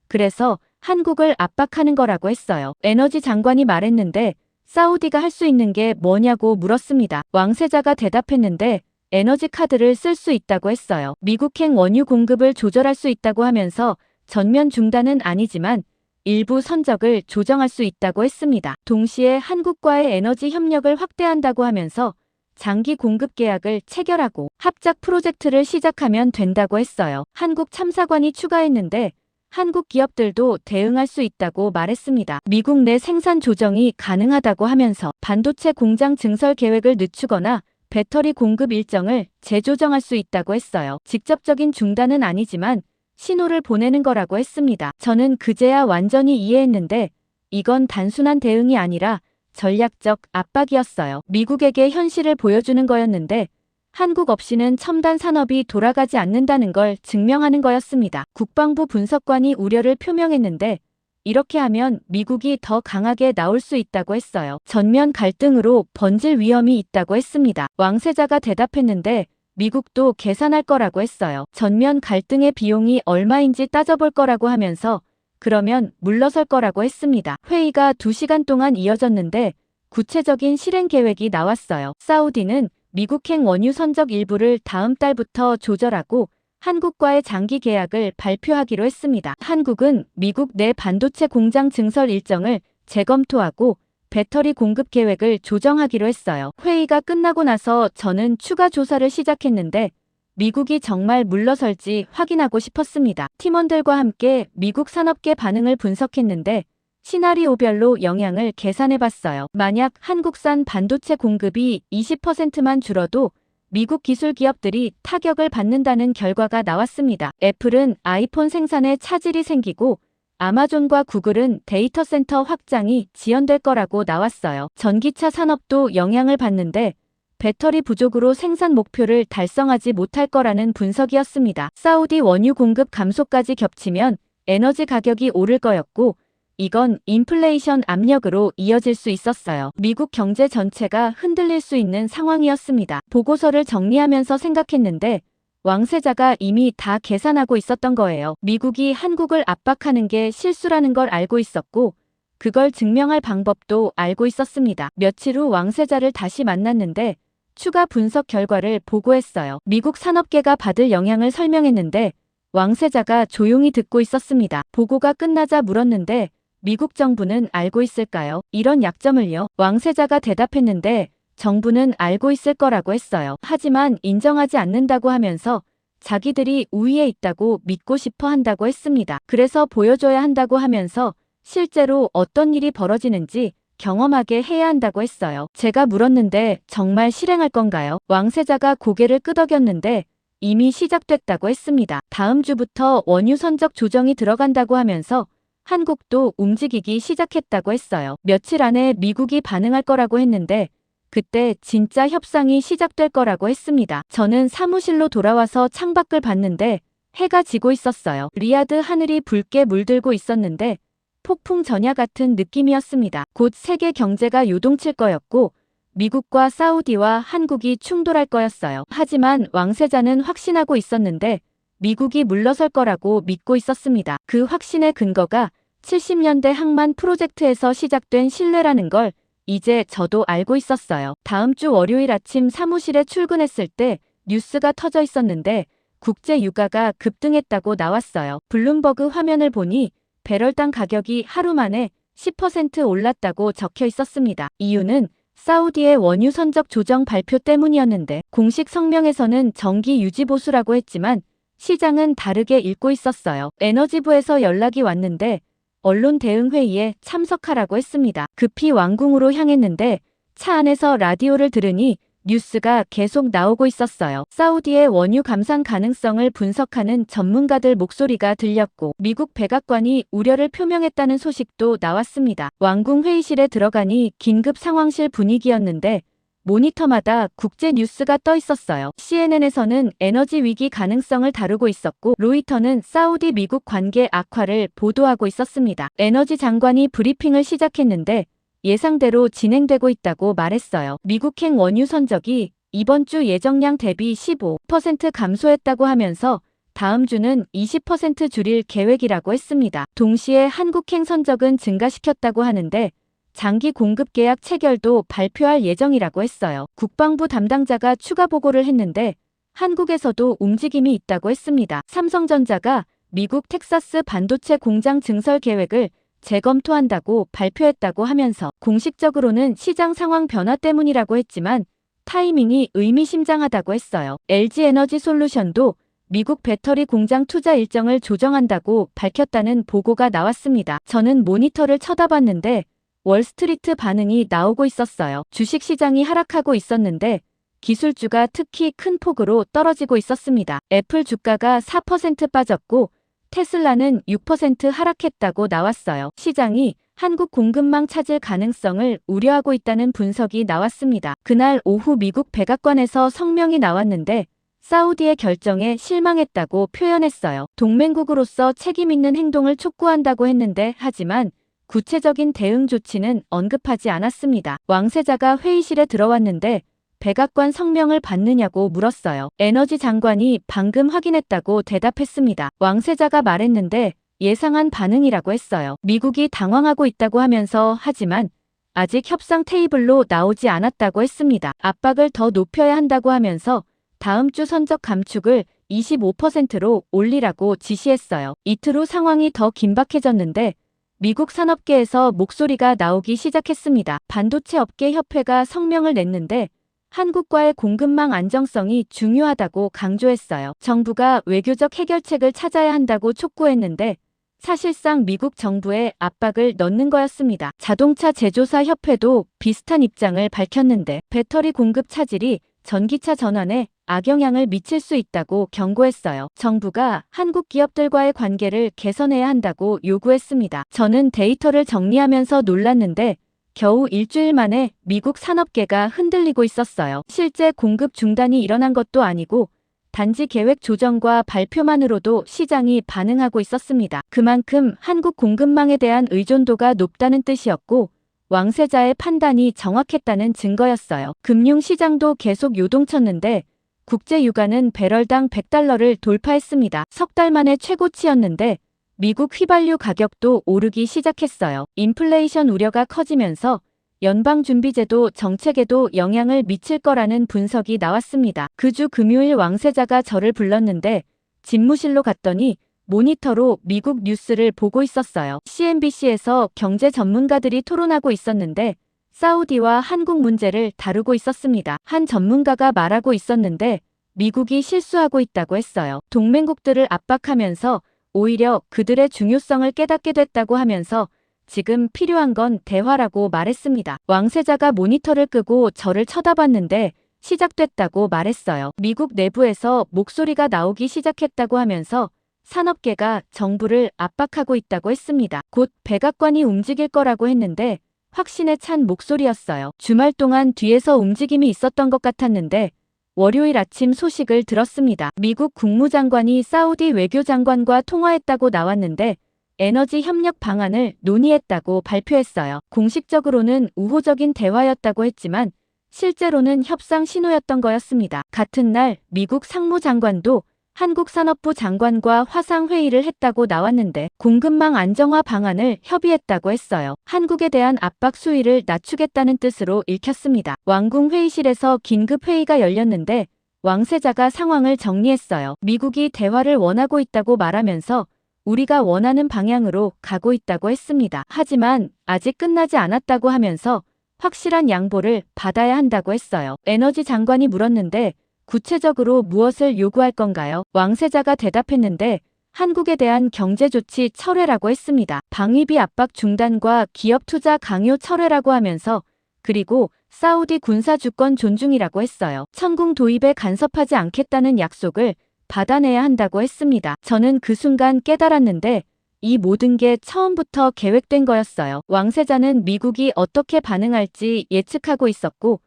Speaker 1: 그래서 한국을 압박하는 거라고 했어요. 에너지 장관이 말했는데 사우디가 할 수 있는 게 뭐냐고 물었습니다. 왕세자가 대답했는데 에너지 카드를 쓸 수 있다고 했어요. 미국행 원유 공급을 조절할 수 있다고 하면서 전면 중단은 아니지만 일부 선적을 조정할 수 있다고 했습니다. 동시에 한국과의 에너지 협력을 확대한다고 하면서 장기 공급 계약을 체결하고 합작 프로젝트를 시작하면 된다고 했어요. 한국 참사관이 추가했는데 한국 기업들도 대응할 수 있다고 말했습니다. 미국 내 생산 조정이 가능하다고 하면서 반도체 공장 증설 계획을 늦추거나 배터리 공급 일정을 재조정할 수 있다고 했어요. 직접적인 중단은 아니지만 신호를 보내는 거라고 했습니다. 저는 그제야 완전히 이해했는데 이건 단순한 대응이 아니라 전략적 압박이었어요. 미국에게 현실을 보여주는 거였는데 한국 없이는 첨단 산업이 돌아가지 않는다는 걸 증명하는 거였습니다. 국방부 분석관이 우려를 표명했는데 이렇게 하면 미국이 더 강하게 나올 수 있다고 했어요. 전면 갈등으로 번질 위험이 있다고 했습니다. 왕세자가 대답했는데 미국도 계산할 거라고 했어요. 전면 갈등의 비용이 얼마인지 따져볼 거라고 하면서 그러면 물러설 거라고 했습니다. 회의가 2시간 동안 이어졌는데 구체적인 실행 계획이 나왔어요. 사우디는 미국행 원유 선적 일부를 다음 달부터 조절하고 한국과의 장기 계약을 발표하기로 했습니다. 한국은 미국 내 반도체 공장 증설 일정을 재검토하고 배터리 공급 계획을 조정하기로 했어요. 회의가 끝나고 나서 저는 추가 조사를 시작했는데 미국이 정말 물러설지 확인하고 싶었습니다. 팀원들과 함께 미국 산업계 반응을 분석했는데 시나리오별로 영향을 계산해봤어요. 만약 한국산 반도체 공급이 20%만 줄어도 미국 기술 기업들이 타격을 받는다는 결과가 나왔습니다. 애플은 아이폰 생산에 차질이 생기고 아마존과 구글은 데이터 센터 확장이 지연될 거라고 나왔어요. 전기차 산업도 영향을 받는데 배터리 부족으로 생산 목표를 달성하지 못할 거라는 분석이었습니다. 사우디 원유 공급 감소까지 겹치면 에너지 가격이 오를 거였고 이건 인플레이션 압력으로 이어질 수 있었어요. 미국 경제 전체가 흔들릴 수 있는 상황이었습니다. 보고서를 정리하면서 생각했는데 왕세자가 이미 다 계산하고 있었던 거예요. 미국이 한국을 압박하는 게 실수라는 걸 알고 있었고 그걸 증명할 방법도 알고 있었습니다. 며칠 후 왕세자를 다시 만났는데 추가 분석 결과를 보고했어요. 미국 산업계가 받을 영향을 설명했는데 왕세자가 조용히 듣고 있었습니다. 보고가 끝나자 물었는데 미국 정부는 알고 있을까요? 이런 약점을요? 왕세자가 대답했는데 정부는 알고 있을 거라고 했어요. 하지만 인정하지 않는다고 하면서 자기들이 우위에 있다고 믿고 싶어 한다고 했습니다. 그래서 보여줘야 한다고 하면서 실제로 어떤 일이 벌어지는지 경험하게 해야 한다고 했어요. 제가 물었는데 정말 실행할 건가요? 왕세자가 고개를 끄덕였는데 이미 시작됐다고 했습니다. 다음 주부터 원유 선적 조정이 들어간다고 하면서 한국도 움직이기 시작했다고 했어요. 며칠 안에 미국이 반응할 거라고 했는데 그때 진짜 협상이 시작될 거라고 했습니다. 저는 사무실로 돌아와서 창밖을 봤는데 해가 지고 있었어요. 리야드 하늘이 붉게 물들고 있었는데 폭풍 전야 같은 느낌이었습니다. 곧 세계 경제가 요동칠 거였고 미국과 사우디와 한국이 충돌할 거였어요. 하지만 왕세자는 확신하고 있었는데 미국이 물러설 거라고 믿고 있었습니다. 그 확신의 근거가 70년대 항만 프로젝트에서 시작된 신뢰라는 걸 이제 저도 알고 있었어요. 다음 주 월요일 아침 사무실에 출근했을 때 뉴스가 터져 있었는데 국제 유가가 급등했다고 나왔어요. 블룸버그 화면을 보니 배럴당 가격이 하루 만에 10% 올랐다고 적혀 있었습니다. 이유는 사우디의 원유 선적 조정 발표 때문이었는데 공식 성명에서는 정기 유지 보수라고 했지만 시장은 다르게 읽고 있었어요. 에너지부에서 연락이 왔는데 언론 대응 회의에 참석하라고 했습니다. 급히 왕궁으로 향했는데 차 안에서 라디오를 들으니 뉴스가 계속 나오고 있었어요. 사우디의 원유 감산 가능성을 분석하는 전문가들 목소리가 들렸고 미국 백악관이 우려를 표명했다는 소식도 나왔습니다. 왕궁 회의실에 들어가니 긴급 상황실 분위기였는데 모니터마다 국제 뉴스가 떠 있었어요. CNN에서는 에너지 위기 가능성을 다루고 있었고 로이터는 사우디 미국 관계 악화를 보도하고 있었습니다. 에너지 장관이 브리핑을 시작했는데 예상대로 진행되고 있다고 말했어요. 미국행 원유 선적이 이번 주 예정량 대비 15% 감소했다고 하면서 다음 주는 20% 줄일 계획이라고 했습니다. 동시에 한국행 선적은 증가시켰다고 하는데 장기 공급 계약 체결도 발표할 예정이라고 했어요. 국방부 담당자가 추가 보고를 했는데 한국에서도 움직임이 있다고 했습니다. 삼성전자가 미국 텍사스 반도체 공장 증설 계획을 재검토한다고 발표했다고 하면서 공식적으로는 시장 상황 변화 때문이라고 했지만 타이밍이 의미심장하다고 했어요. LG에너지솔루션도 미국 배터리 공장 투자 일정을 조정한다고 밝혔다는 보고가 나왔습니다. 저는 모니터를 쳐다봤는데 월스트리트 반응이 나오고 있었어요. 주식시장이 하락하고 있었는데 기술주가 특히 큰 폭으로 떨어지고 있었습니다. 애플 주가가 4% 빠졌고 테슬라는 6% 하락했다고 나왔어요. 시장이 한국 공급망 차질 가능성을 우려하고 있다는 분석이 나왔습니다. 그날 오후 미국 백악관에서 성명이 나왔는데 사우디의 결정에 실망했다고 표현했어요. 동맹국으로서 책임 있는 행동을 촉구한다고 했는데 하지만 구체적인 대응 조치는 언급하지 않았습니다. 왕세자가 회의실에 들어왔는데 백악관 성명을 받느냐고 물었어요. 에너지 장관이 방금 확인했다고 대답했습니다. 왕세자가 말했는데 예상한 반응이라고 했어요. 미국이 당황하고 있다고 하면서 하지만 아직 협상 테이블로 나오지 않았다고 했습니다. 압박을 더 높여야 한다고 하면서 다음 주 선적 감축을 25%로 올리라고 지시했어요. 이틀 후 상황이 더 긴박해졌는데 미국 산업계에서 목소리가 나오기 시작했습니다. 반도체 업계 협회가 성명을 냈는데 한국과의 공급망 안정성이 중요하다고 강조했어요. 정부가 외교적 해결책을 찾아야 한다고 촉구했는데 사실상 미국 정부에 압박을 넣는 거였습니다. 자동차 제조사 협회도 비슷한 입장을 밝혔는데 배터리 공급 차질이 전기차 전환에 악영향을 미칠 수 있다고 경고했어요. 정부가 한국 기업들과의 관계를 개선해야 한다고 요구했습니다. 저는 데이터를 정리하면서 놀랐는데 겨우 일주일 만에 미국 산업계가 흔들리고 있었어요. 실제 공급 중단이 일어난 것도 아니고 단지 계획 조정과 발표만으로도 시장이 반응하고 있었습니다. 그만큼 한국 공급망에 대한 의존도가 높다는 뜻이었고 왕세자의 판단이 정확했다는 증거였어요. 금융시장도 계속 요동쳤는데 국제 유가는 배럴당 $100를 돌파했습니다. 석 달 만에 최고치였는데 미국 휘발유 가격도 오르기 시작했어요. 인플레이션 우려가 커지면서 연방준비제도 정책에도 영향을 미칠 거라는 분석이 나왔습니다. 그 주 금요일 왕세자가 저를 불렀는데 집무실로 갔더니 모니터로 미국 뉴스를 보고 있었어요. CNBC에서 경제 전문가들이 토론하고 있었는데 사우디와 한국 문제를 다루고 있었습니다. 한 전문가가 말하고 있었는데 미국이 실수하고 있다고 했어요. 동맹국들을 압박하면서 오히려 그들의 중요성을 깨닫게 됐다고 하면서 지금 필요한 건 대화라고 말했습니다. 왕세자가 모니터를 끄고 저를 쳐다봤는데 시작됐다고 말했어요. 미국 내부에서 목소리가 나오기 시작했다고 하면서 산업계가 정부를 압박하고 있다고 했습니다. 곧 백악관이 움직일 거라고 했는데 확신에 찬 목소리였어요. 주말 동안 뒤에서 움직임이 있었던 것 같았는데 월요일 아침 소식을 들었습니다. 미국 국무장관이 사우디 외교장관과 통화했다고 나왔는데 에너지 협력 방안을 논의했다고 발표했어요. 공식적으로는 우호적인 대화였다고 했지만 실제로는 협상 신호였던 거였습니다. 같은 날 미국 상무장관도 한국산업부 장관과 화상회의를 했다고 나왔는데 공급망 안정화 방안을 협의했다고 했어요. 한국에 대한 압박 수위를 낮추겠다는 뜻으로 읽혔습니다. 왕궁 회의실에서 긴급 회의가 열렸는데 왕세자가 상황을 정리했어요. 미국이 대화를 원하고 있다고 말하면서 우리가 원하는 방향으로 가고 있다고 했습니다. 하지만 아직 끝나지 않았다고 하면서 확실한 양보를 받아야 한다고 했어요. 에너지 장관이 물었는데 구체적으로 무엇을 요구할 건가요? 왕세자가 대답했는데 한국에 대한 경제조치 철회라고 했습니다. 방위비 압박 중단과 기업 투자 강요 철회라고 하면서 그리고 사우디 군사 주권 존중이라고 했어요. 천궁 도입에 간섭하지 않겠다는 약속을 받아내야 한다고 했습니다. 저는 그 순간 깨달았는데 이 모든 게 처음부터 계획된 거였어요. 왕세자는 미국이 어떻게 반응할지 예측하고 있었고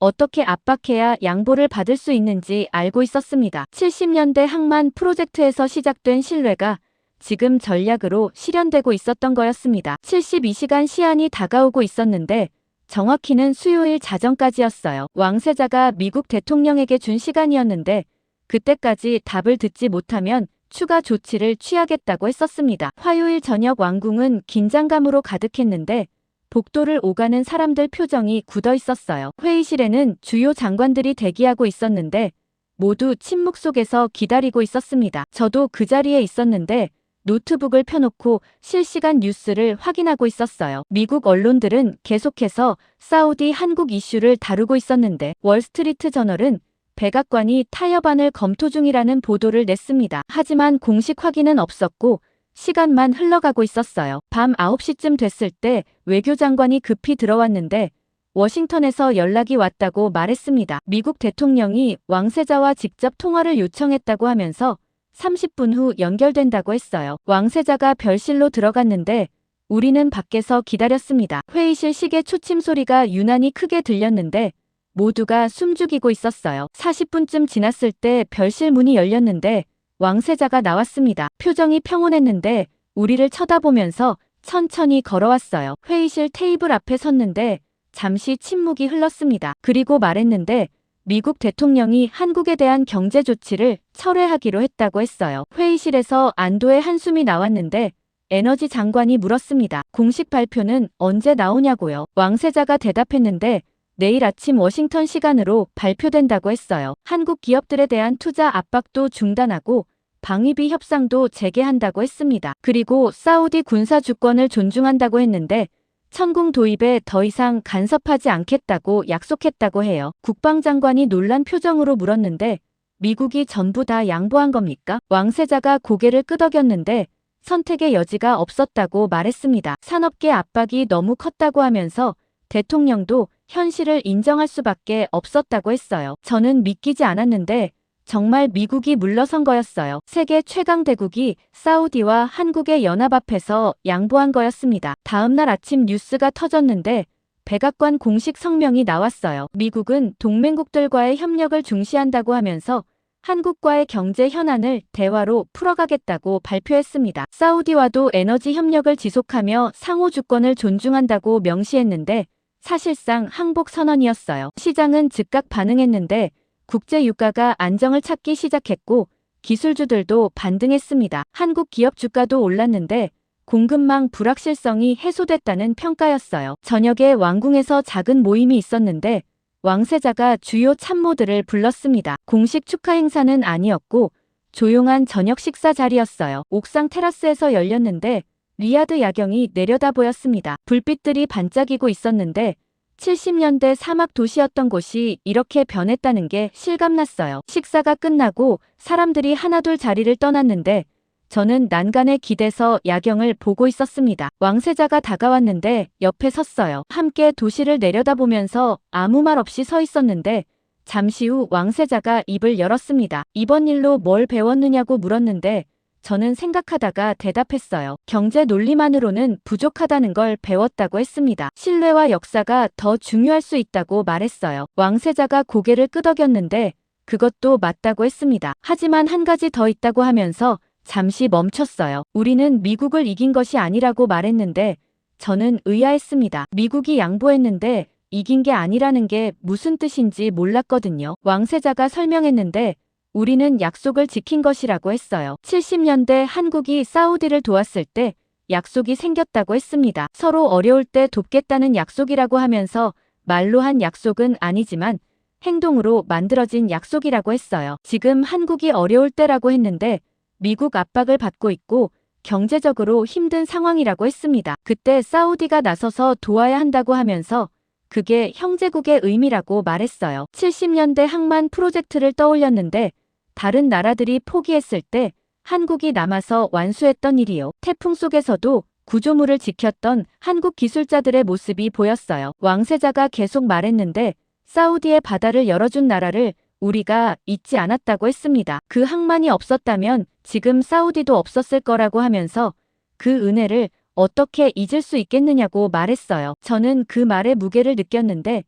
Speaker 1: 어떻게 압박해야 양보를 받을 수 있는지 알고 있었습니다. 70년대 항만 프로젝트에서 시작된 신뢰가 지금 전략으로 실현되고 있었던 거였습니다. 72시간 시한이 다가오고 있었는데 정확히는 수요일 자정까지였어요. 왕세자가 미국 대통령에게 준 시간이었는데 그때까지 답을 듣지 못하면 추가 조치를 취하겠다고 했었습니다. 화요일 저녁 왕궁은 긴장감으로 가득했는데 복도를 오가는 사람들 표정이 굳어 있었어요. 회의실에는 주요 장관들이 대기하고 있었는데 모두 침묵 속에서 기다리고 있었습니다. 저도 그 자리에 있었는데 노트북을 펴놓고 실시간 뉴스를 확인하고 있었어요. 미국 언론들은 계속해서 사우디 한국 이슈를 다루고 있었는데 월스트리트 저널은 백악관이 타협안을 검토 중이라는 보도를 냈습니다. 하지만 공식 확인은 없었고 시간만 흘러가고 있었어요. 밤 9시쯤 됐을 때 외교장관이 급히 들어왔는데 워싱턴에서 연락이 왔다고 말했습니다. 미국 대통령이 왕세자와 직접 통화를 요청했다고 하면서 30분 후 연결된다고 했어요. 왕세자가 별실로 들어갔는데 우리는 밖에서 기다렸습니다. 회의실 시계 초침 소리가 유난히 크게 들렸는데 모두가 숨죽이고 있었어요. 40분쯤 지났을 때 별실 문이 열렸는데 왕세자가 나왔습니다. 표정이 평온했는데 우리를 쳐다보면서 천천히 걸어왔어요. 회의실 테이블 앞에 섰는데 잠시 침묵이 흘렀습니다. 그리고 말했는데 미국 대통령이 한국에 대한 경제 조치를 철회하기로 했다고 했어요. 회의실에서 안도의 한숨이 나왔는데 에너지 장관이 물었습니다. 공식 발표는 언제 나오냐고요. 왕세자가 대답했는데 내일 아침 워싱턴 시간으로 발표된다고 했어요. 한국 기업들에 대한 투자 압박도 중단하고 방위비 협상도 재개한다고 했습니다. 그리고 사우디 군사 주권을 존중한다고 했는데 천궁 도입에 더 이상 간섭하지 않겠다고 약속했다고 해요. 국방장관이 놀란 표정으로 물었는데 미국이 전부 다 양보한 겁니까? 왕세자가 고개를 끄덕였는데 선택의 여지가 없었다고 말했습니다. 산업계 압박이 너무 컸다고 하면서 대통령도 현실을 인정할 수밖에 없었다고 했어요. 저는 믿기지 않았는데 정말 미국이 물러선 거였어요. 세계 최강 대국이 사우디와 한국의 연합 앞에서 양보한 거였습니다. 다음날 아침 뉴스가 터졌는데 백악관 공식 성명이 나왔어요. 미국은 동맹국들과의 협력을 중시한다고 하면서 한국과의 경제 현안을 대화로 풀어가겠다고 발표했습니다. 사우디와도 에너지 협력을 지속하며 상호 주권을 존중한다고 명시했는데 사실상 항복 선언이었어요. 시장은 즉각 반응했는데 국제 유가가 안정을 찾기 시작했고 기술주들도 반등했습니다. 한국 기업 주가도 올랐는데 공급망 불확실성이 해소됐다는 평가였어요. 저녁에 왕궁에서 작은 모임이 있었는데 왕세자가 주요 참모들을 불렀습니다. 공식 축하 행사는 아니었고 조용한 저녁 식사 자리였어요. 옥상 테라스에서 열렸는데 리야드 야경이 내려다 보였습니다. 불빛들이 반짝이고 있었는데 70년대 사막 도시였던 곳이 이렇게 변했다는 게 실감났어요. 식사가 끝나고 사람들이 하나둘 자리를 떠났는데 저는 난간에 기대서 야경을 보고 있었습니다. 왕세자가 다가왔는데 옆에 섰어요. 함께 도시를 내려다보면서 아무 말 없이 서 있었는데 잠시 후 왕세자가 입을 열었습니다. 이번 일로 뭘 배웠느냐고 물었는데 저는 생각하다가 대답했어요. 경제 논리만으로는 부족하다는 걸 배웠다고 했습니다. 신뢰와 역사가 더 중요할 수 있다고 말했어요. 왕세자가 고개를 끄덕였는데 그것도 맞다고 했습니다. 하지만 한 가지 더 있다고 하면서 잠시 멈췄어요. 우리는 미국을 이긴 것이 아니라고 말했는데 저는 의아했습니다. 미국이 양보했는데 이긴 게 아니라는 게 무슨 뜻인지 몰랐거든요. 왕세자가 설명했는데 우리는 약속을 지킨 것이라고 했어요. 70년대 한국이 사우디를 도왔을 때 약속이 생겼다고 했습니다. 서로 어려울 때 돕겠다는 약속이라고 하면서 말로 한 약속은 아니지만 행동으로 만들어진 약속이라고 했어요. 지금 한국이 어려울 때라고 했는데 미국 압박을 받고 있고 경제적으로 힘든 상황이라고 했습니다. 그때 사우디가 나서서 도와야 한다고 하면서 그게 형제국의 의미라고 말했어요. 70년대 항만 프로젝트를 떠올렸는데 다른 나라들이 포기했을 때 한국이 남아서 완수했던 일이요. 태풍 속에서도 구조물을 지켰던 한국 기술자들의 모습이 보였어요. 왕세자가 계속 말했는데 사우디의 바다를 열어준 나라를 우리가 잊지 않았다고 했습니다. 그 항만이 없었다면 지금 사우디도 없었을 거라고 하면서 그 은혜를 어떻게 잊을 수 있겠느냐고 말했어요. 저는 그 말의 무게를 느꼈는데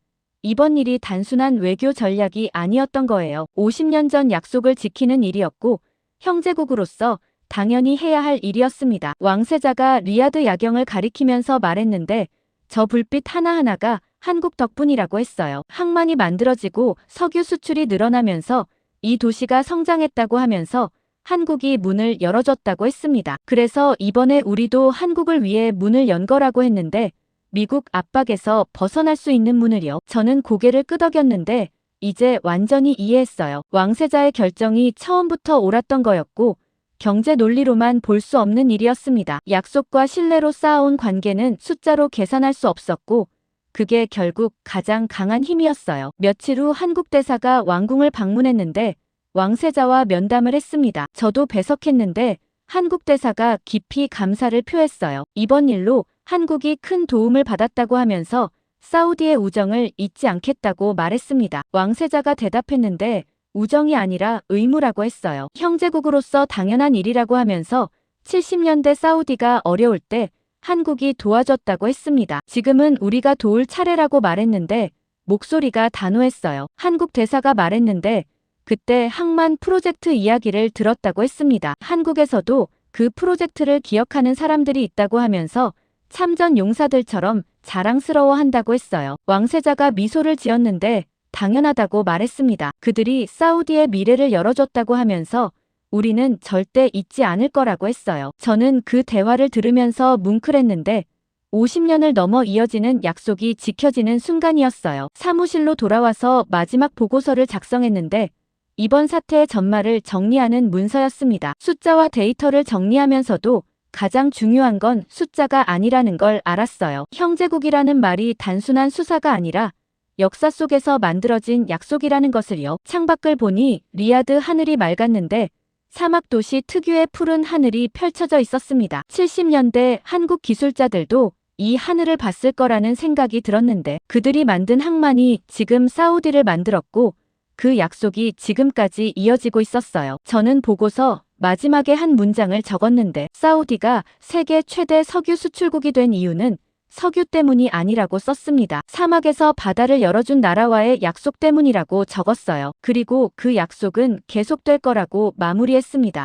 Speaker 1: 이번 일이 단순한 외교 전략이 아니었던 거예요. 50년 전 약속을 지키는 일이었고 형제국으로서 당연히 해야 할 일이었습니다. 왕세자가 리야드 야경을 가리키면서 말했는데 저 불빛 하나하나가 한국 덕분이라고 했어요. 항만이 만들어지고 석유 수출이 늘어나면서 이 도시가 성장했다고 하면서 한국이 문을 열어줬다고 했습니다. 그래서 이번에 우리도 한국을 위해 문을 연 거라고 했는데 미국 압박에서 벗어날 수 있는 문을요. 저는 고개를 끄덕였는데 이제 완전히 이해했어요. 왕세자의 결정이 처음부터 옳았던 거였고 경제 논리로만 볼 수 없는 일이었습니다. 약속과 신뢰로 쌓아온 관계는 숫자로 계산할 수 없었고 그게 결국 가장 강한 힘이었어요. 며칠 후 한국 대사가 왕궁을 방문했는데 왕세자와 면담을 했습니다. 저도 배석했는데 한국 대사가 깊이 감사를 표했어요. 이번 일로 한국이 큰 도움을 받았다고 하면서 사우디의 우정을 잊지 않겠다고 말했습니다. 왕세자가 대답했는데 우정이 아니라 의무라고 했어요. 형제국으로서 당연한 일이라고 하면서 70년대 사우디가 어려울 때 한국이 도와줬다고 했습니다. 지금은 우리가 도울 차례라고 말했는데 목소리가 단호했어요. 한국 대사가 말했는데 그때 항만 프로젝트 이야기를 들었다고 했습니다. 한국에서도 그 프로젝트를 기억하는 사람들이 있다고 하면서 참전 용사들처럼 자랑스러워한다고 했어요. 왕세자가 미소를 지었는데 당연하다고 말했습니다. 그들이 사우디의 미래를 열어줬다고 하면서 우리는 절대 잊지 않을 거라고 했어요. 저는 그 대화를 들으면서 뭉클했는데 50년을 넘어 이어지는 약속이 지켜지는 순간이었어요. 사무실로 돌아와서 마지막 보고서를 작성했는데 이번 사태의 전말을 정리하는 문서였습니다. 숫자와 데이터를 정리하면서도 가장 중요한 건 숫자가 아니라는 걸 알았어요. 형제국이라는 말이 단순한 수사가 아니라 역사 속에서 만들어진 약속이라는 것을요. 창밖을 보니 리야드 하늘이 맑았는데 사막 도시 특유의 푸른 하늘이 펼쳐져 있었습니다. 70년대 한국 기술자들도 이 하늘을 봤을 거라는 생각이 들었는데 그들이 만든 항만이 지금 사우디를 만들었고 그 약속이 지금까지 이어지고 있었어요. 저는 보고서 마지막에 한 문장을 적었는데 사우디가 세계 최대 석유 수출국이 된 이유는 석유 때문이 아니라고 썼습니다. 사막에서 바다를 열어준 나라와의 약속 때문이라고 적었어요. 그리고 그 약속은 계속될 거라고 마무리했습니다.